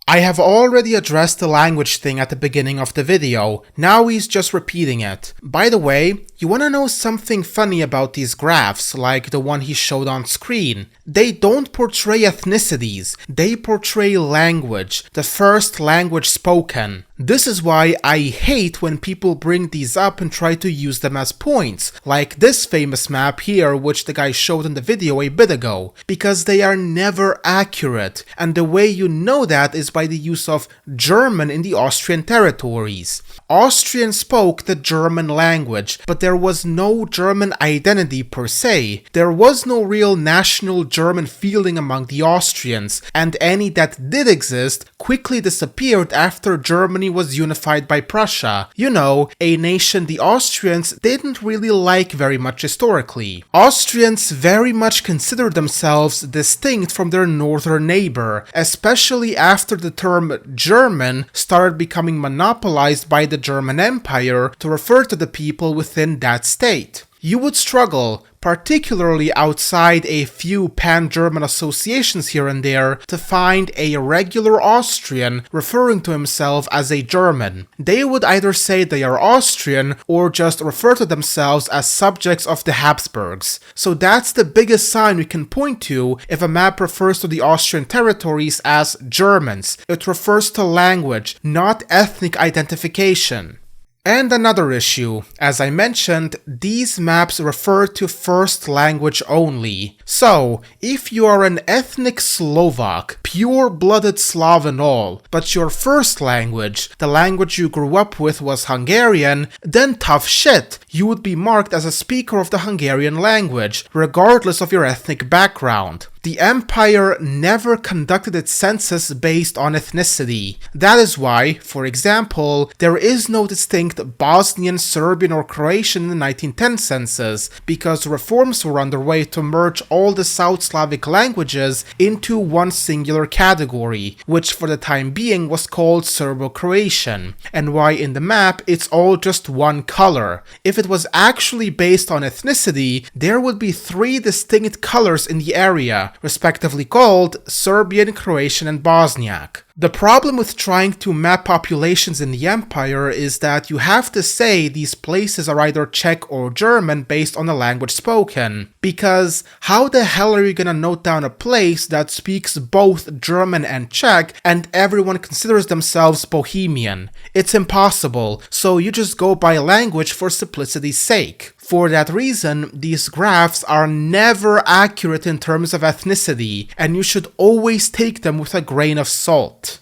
I have already addressed the language thing at the beginning of the video, now he's just repeating it. By the way, you wanna know something funny about these graphs, like the one he showed on screen? They don't portray ethnicities, they portray language, the first language spoken. This is why I hate when people bring these up and try to use them as points, like this famous map here which the guy showed in the video a bit ago, because they are never accurate, and the way you know that is by the use of German in the Austrian territories. Austrians spoke the German language, but there was no German identity per se. There was no real national German feeling among the Austrians, and any that did exist quickly disappeared after Germany was unified by Prussia. You know, a nation the Austrians didn't really like very much historically. Austrians very much considered themselves distinct from their northern neighbor, especially after the term German started becoming monopolized by the German Empire to refer to the people within that state. You would struggle, particularly outside a few pan-German associations here and there, to find a regular Austrian referring to himself as a German. They would either say they are Austrian or just refer to themselves as subjects of the Habsburgs. So that's the biggest sign we can point to if a map refers to the Austrian territories as Germans. It refers to language, not ethnic identification. And another issue, as I mentioned, these maps refer to first language only. So, if you are an ethnic Slovak, pure-blooded Slav and all, but your first language, the language you grew up with, was Hungarian, then tough shit. You would be marked as a speaker of the Hungarian language, regardless of your ethnic background. The empire never conducted its census based on ethnicity. That is why, for example, there is no distinct Bosnian, Serbian or Croatian in the 1910 census, because reforms were underway to merge all the South Slavic languages into one singular category, which for the time being was called Serbo-Croatian, and why in the map it's all just one color. If it was actually based on ethnicity, there would be 3 distinct colors in the area, respectively called Serbian, Croatian and Bosniak. The problem with trying to map populations in the empire is that you have to say these places are either Czech or German based on the language spoken, because how the hell are you gonna note down a place that speaks both German and Czech and everyone considers themselves Bohemian? It's impossible, so you just go by language for simplicity's sake. For that reason, these graphs are never accurate in terms of ethnicity, and you should always take them with a grain of salt.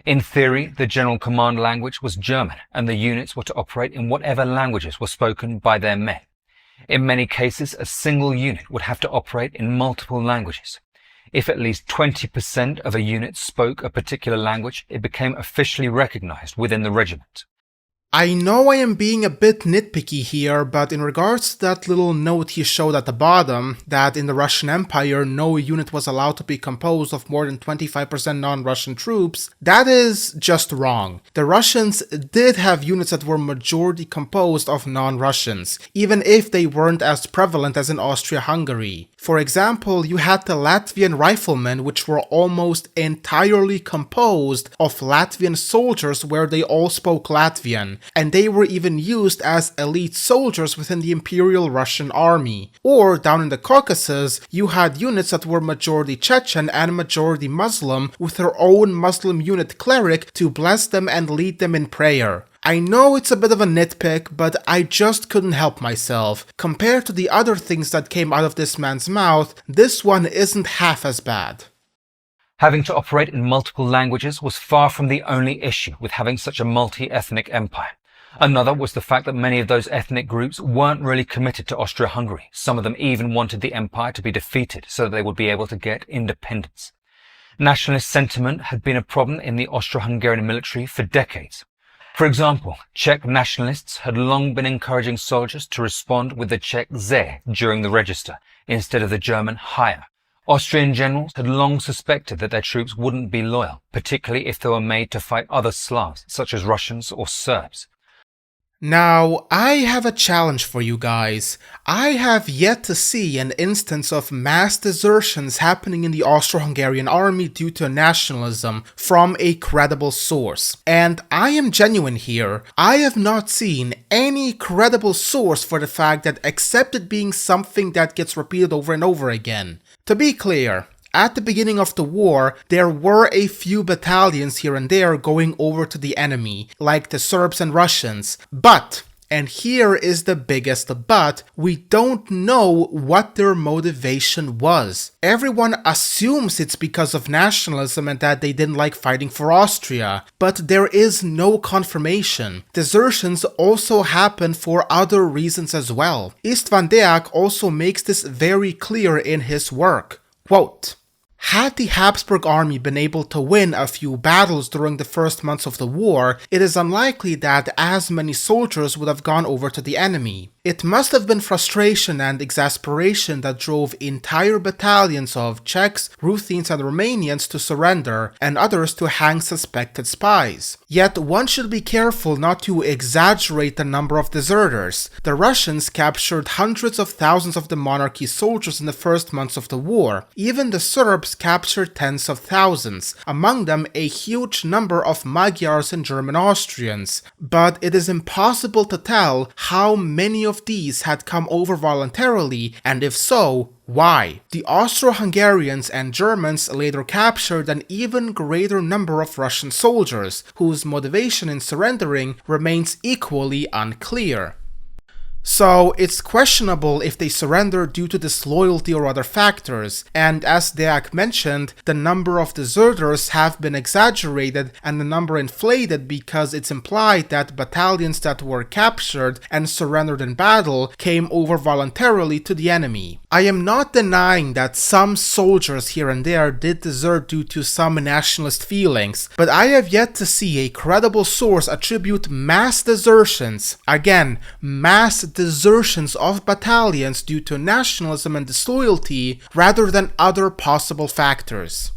In theory, the general command language was German, and the units were to operate in whatever languages were spoken by their men. In many cases, a single unit would have to operate in multiple languages. If at least 20% of a unit spoke a particular language, it became officially recognized within the regiment. I know I am being a bit nitpicky here, but in regards to that little note he showed at the bottom, that in the Russian Empire no unit was allowed to be composed of more than 25% non-Russian troops, that is just wrong. The Russians did have units that were majority composed of non-Russians, even if they weren't as prevalent as in Austria-Hungary. For example, you had the Latvian riflemen, which were almost entirely composed of Latvian soldiers where they all spoke Latvian, and they were even used as elite soldiers within the Imperial Russian army. Or down in the Caucasus, you had units that were majority Chechen and majority Muslim with their own Muslim unit cleric to bless them and lead them in prayer. I know it's a bit of a nitpick, but I just couldn't help myself. Compared to the other things that came out of this man's mouth, this one isn't half as bad. Having to operate in multiple languages was far from the only issue with having such a multi-ethnic empire. Another was the fact that many of those ethnic groups weren't really committed to Austria-Hungary. Some of them even wanted the empire to be defeated so that they would be able to get independence. Nationalist sentiment had been a problem in the Austro-Hungarian military for decades. For example, Czech nationalists had long been encouraging soldiers to respond with the Czech ze during the register, instead of the German higher. Austrian generals had long suspected that their troops wouldn't be loyal, particularly if they were made to fight other Slavs, such as Russians or Serbs. Now, I have a challenge for you guys. I have yet to see an instance of mass desertions happening in the Austro-Hungarian army due to nationalism from a credible source. And I am genuine here. I have not seen any credible source for the fact that except it being something that gets repeated over and over again. To be clear, at the beginning of the war, there were a few battalions here and there going over to the enemy, like the Serbs and Russians, but, and here is the biggest but, we don't know what their motivation was. Everyone assumes it's because of nationalism and that they didn't like fighting for Austria, but there is no confirmation. Desertions also happen for other reasons as well. Istvan Deak also makes this very clear in his work. Quote, "Had the Habsburg army been able to win a few battles during the first months of the war, it is unlikely that as many soldiers would have gone over to the enemy. It must have been frustration and exasperation that drove entire battalions of Czechs, Ruthenes and Romanians to surrender, and others to hang suspected spies. Yet one should be careful not to exaggerate the number of deserters. The Russians captured hundreds of thousands of the monarchy soldiers in the first months of the war. Even the Serbs captured tens of thousands, among them a huge number of Magyars and German-Austrians. But it is impossible to tell how many of these had come over voluntarily, and if so, why? The Austro-Hungarians and Germans later captured an even greater number of Russian soldiers, whose motivation in surrendering remains equally unclear. So it's questionable if they surrendered due to disloyalty or other factors, and as Deak mentioned, the number of deserters have been exaggerated and the number inflated because it's implied that battalions that were captured and surrendered in battle came over voluntarily to the enemy. I am not denying that some soldiers here and there did desert due to some nationalist feelings, but I have yet to see a credible source attribute mass desertions, again, mass desertions of battalions due to nationalism and disloyalty rather than other possible factors.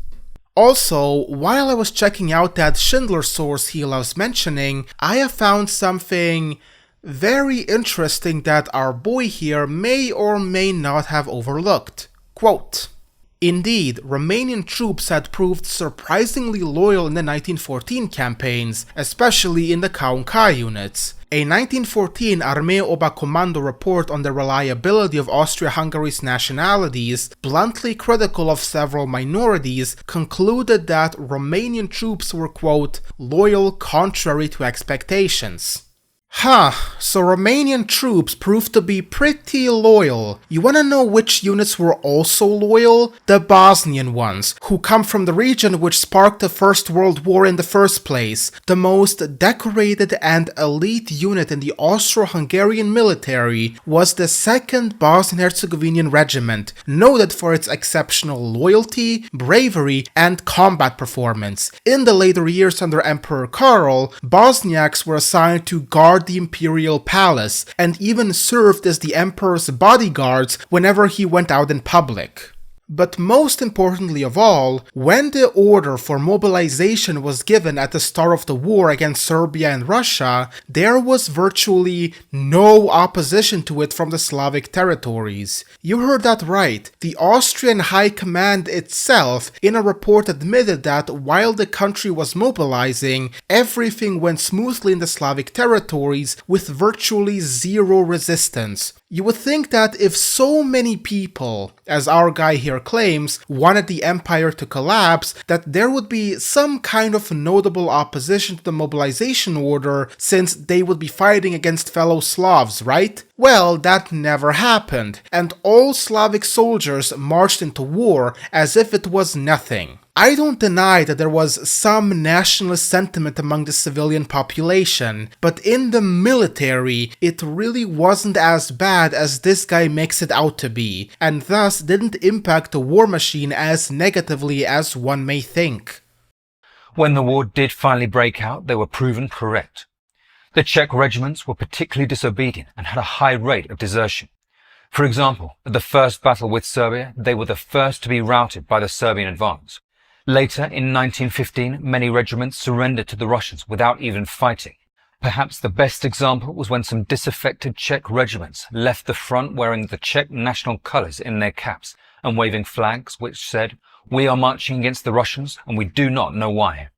Also, while I was checking out that Schindler source he loves mentioning, I have found something very interesting that our boy here may or may not have overlooked. Quote, "Indeed, Romanian troops had proved surprisingly loyal in the 1914 campaigns, especially in the K units. A 1914 Armee Oberkommando report on the reliability of Austria-Hungary's nationalities, bluntly critical of several minorities, concluded that Romanian troops were, quote, loyal contrary to expectations." So Romanian troops proved to be pretty loyal. You wanna know which units were also loyal? The Bosnian ones, who come from the region which sparked the First World War in the first place. The most decorated and elite unit in the Austro-Hungarian military was the 2nd Bosnian-Herzegovinian Regiment, noted for its exceptional loyalty, bravery, and combat performance. In the later years under Emperor Karol, Bosniaks were assigned to guard the Imperial palace, and even served as the emperor's bodyguards whenever he went out in public. But most importantly of all, when the order for mobilization was given at the start of the war against Serbia and Russia, there was virtually no opposition to it from the Slavic territories. You heard that right. The Austrian High Command itself in a report admitted that while the country was mobilizing, everything went smoothly in the Slavic territories with virtually zero resistance. You would think that if so many people, as our guy here claims, wanted the empire to collapse, that there would be some kind of notable opposition to the mobilization order since they would be fighting against fellow Slavs, right? Well, that never happened, and all Slavic soldiers marched into war as if it was nothing. I don't deny that there was some nationalist sentiment among the civilian population, but in the military, it really wasn't as bad as this guy makes it out to be, and thus didn't impact the war machine as negatively as one may think. When the war did finally break out, they were proven correct. The Czech regiments were particularly disobedient and had a high rate of desertion. For example, at the first battle with Serbia, they were the first to be routed by the Serbian advance. Later, in 1915, many regiments surrendered to the Russians without even fighting. Perhaps the best example was when some disaffected Czech regiments left the front wearing the Czech national colours in their caps and waving flags which said, "We are marching against the Russians and we do not know why."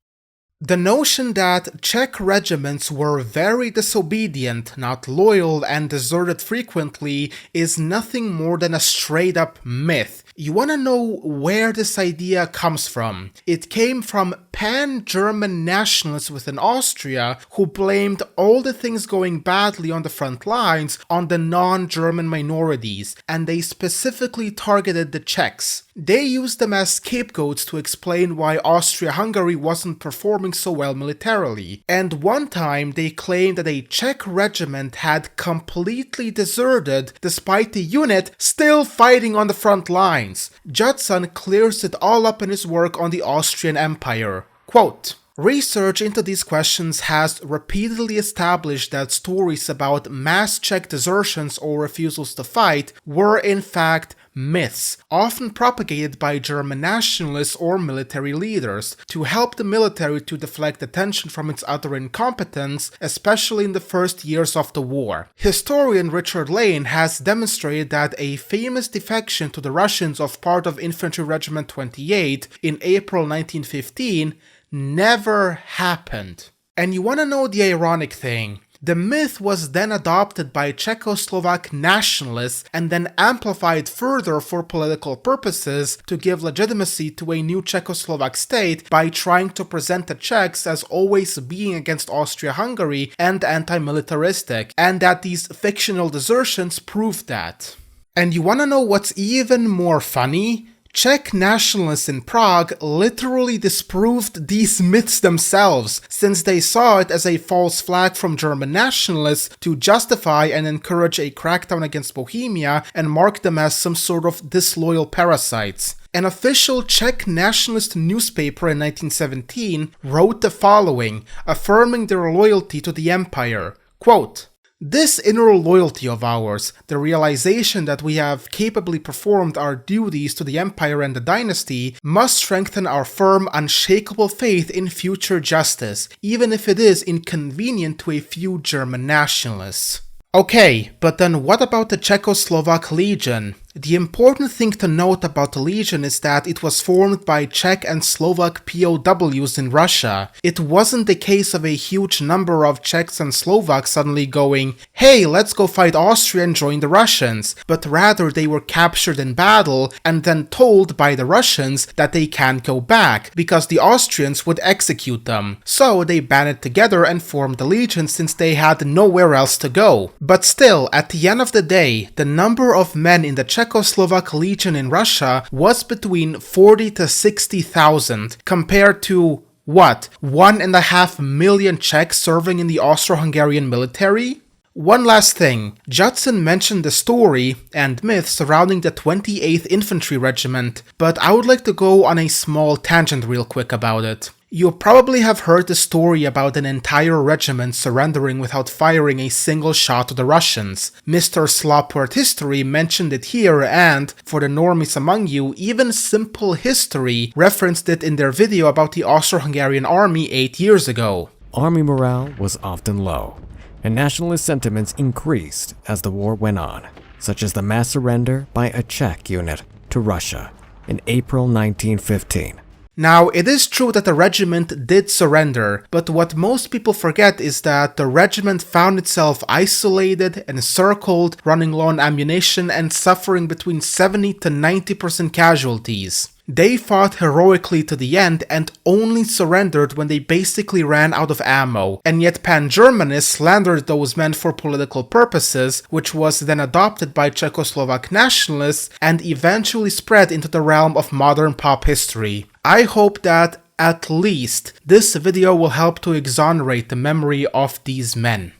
The notion that Czech regiments were very disobedient, not loyal, and deserted frequently is nothing more than a straight-up myth. You wanna know where this idea comes from? It came from pan-German nationalists within Austria who blamed all the things going badly on the front lines on the non-German minorities, and they specifically targeted the Czechs. They used them as scapegoats to explain why Austria-Hungary wasn't performing so well militarily. And one time they claimed that a Czech regiment had completely deserted despite the unit still fighting on the front lines. Judson clears it all up in his work on the Austrian Empire. Quote, "Research into these questions has repeatedly established that stories about mass Czech desertions or refusals to fight were in fact myths, often propagated by German nationalists or military leaders, to help the military to deflect attention from its utter incompetence, especially in the first years of the war. Historian Richard Lane has demonstrated that a famous defection to the Russians of part of Infantry Regiment 28 in April 1915 never happened. And you wanna know the ironic thing? The myth was then adopted by Czechoslovak nationalists and then amplified further for political purposes to give legitimacy to a new Czechoslovak state by trying to present the Czechs as always being against Austria-Hungary and anti-militaristic, and that these fictional desertions proved that. And you wanna know what's even more funny? Czech nationalists in Prague literally disproved these myths themselves, since they saw it as a false flag from German nationalists to justify and encourage a crackdown against Bohemia and mark them as some sort of disloyal parasites. An official Czech nationalist newspaper in 1917 wrote the following, affirming their loyalty to the empire. Quote, "This inner loyalty of ours, the realization that we have capably performed our duties to the empire and the dynasty, must strengthen our firm, unshakable faith in future justice, even if it is inconvenient to a few German nationalists." Okay, but then what about the Czechoslovak Legion? The important thing to note about the Legion is that it was formed by Czech and Slovak POWs in Russia. It wasn't the case of a huge number of Czechs and Slovaks suddenly going, "Hey, let's go fight Austria and join the Russians," but rather they were captured in battle and then told by the Russians that they can't go back because the Austrians would execute them. So they banded together and formed the Legion since they had nowhere else to go. But still, at the end of the day, the number of men in the Czechoslovak Legion in Russia was between 40 to 60,000 compared to, what, 1.5 million Czechs serving in the Austro-Hungarian military? One last thing, Judson mentioned the story and myth surrounding the 28th Infantry Regiment, but I would like to go on a small tangent real quick about it. You probably have heard the story about an entire regiment surrendering without firing a single shot to the Russians. Mr. Stewart History mentioned it here and, for the normies among you, even Simple History referenced it in their video about the Austro-Hungarian army 8 years ago. Army morale was often low, and nationalist sentiments increased as the war went on, such as the mass surrender by a Czech unit to Russia in April 1915. Now, it is true that the regiment did surrender, but what most people forget is that the regiment found itself isolated, encircled, running low on ammunition, and suffering between 70 to 90% casualties. They fought heroically to the end and only surrendered when they basically ran out of ammo, and yet pan-Germanists slandered those men for political purposes, which was then adopted by Czechoslovak nationalists and eventually spread into the realm of modern pop history. I hope that, at least, this video will help to exonerate the memory of these men.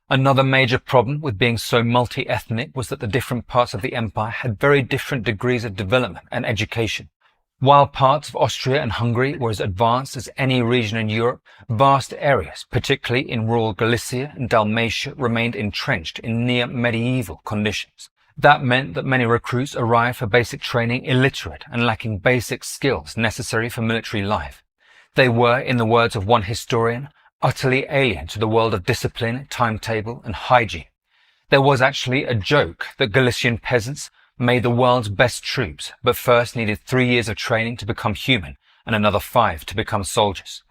Another major problem with being so multi-ethnic was that the different parts of the empire had very different degrees of development and education. While parts of Austria and Hungary were as advanced as any region in Europe, vast areas, particularly in rural Galicia and Dalmatia, remained entrenched in near-medieval conditions. That meant that many recruits arrived for basic training illiterate and lacking basic skills necessary for military life. They were, in the words of one historian, utterly alien to the world of discipline, timetable, and hygiene. There was actually a joke that Galician peasants made the world's best troops, but first needed 3 years of training to become human and another 5 to become soldiers.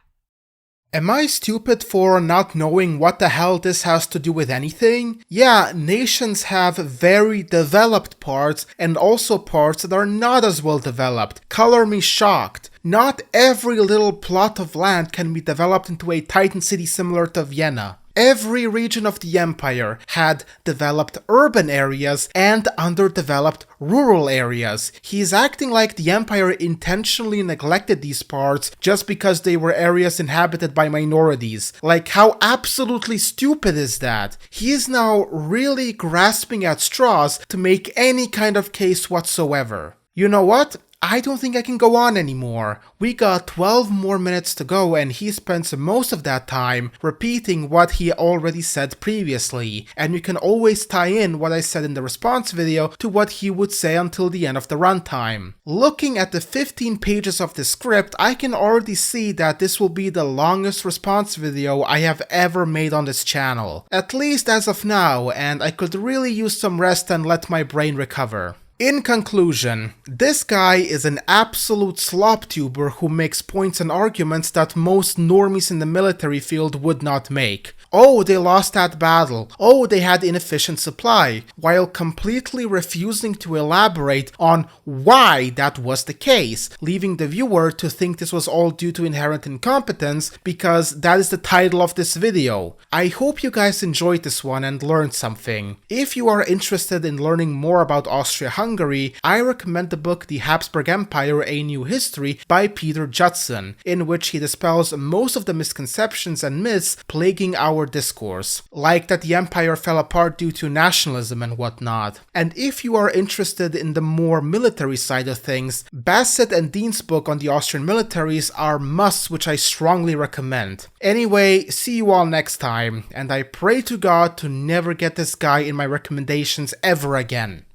Am I stupid for not knowing what the hell this has to do with anything? Yeah, nations have very developed parts and also parts that are not as well developed. Color me shocked. Not every little plot of land can be developed into a titan city similar to Vienna. Every region of the empire had developed urban areas and underdeveloped rural areas. He's acting like the empire intentionally neglected these parts just because they were areas inhabited by minorities. Like, how absolutely stupid is that? He is now really grasping at straws to make any kind of case whatsoever. You know what? I don't think I can go on anymore. We got 12 more minutes to go and he spends most of that time repeating what he already said previously, and you can always tie in what I said in the response video to what he would say until the end of the runtime. Looking at the 15 pages of the script, I can already see that this will be the longest response video I have ever made on this channel. At least as of now, and I could really use some rest and let my brain recover. In conclusion, this guy is an absolute slop tuber who makes points and arguments that most normies in the military field would not make. Oh, they lost that battle. Oh, they had inefficient supply, while completely refusing to elaborate on why that was the case, leaving the viewer to think this was all due to inherent incompetence because that is the title of this video. I hope you guys enjoyed this one and learned something. If you are interested in learning more about Austria-Hungary, I recommend the book The Habsburg Empire: A New History by Peter Judson, in which he dispels most of the misconceptions and myths plaguing our discourse, like that the empire fell apart due to nationalism and whatnot. And if you are interested in the more military side of things, Bassett and Dean's book on the Austrian militaries are musts which I strongly recommend. Anyway, see you all next time, and I pray to God to never get this guy in my recommendations ever again.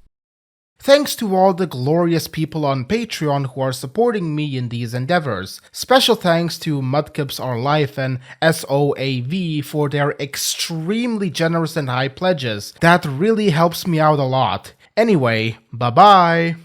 Thanks to all the glorious people on Patreon who are supporting me in these endeavors. Special thanks to Mudkips Our Life and SOAV for their extremely generous and high pledges. That really helps me out a lot. Anyway, bye bye!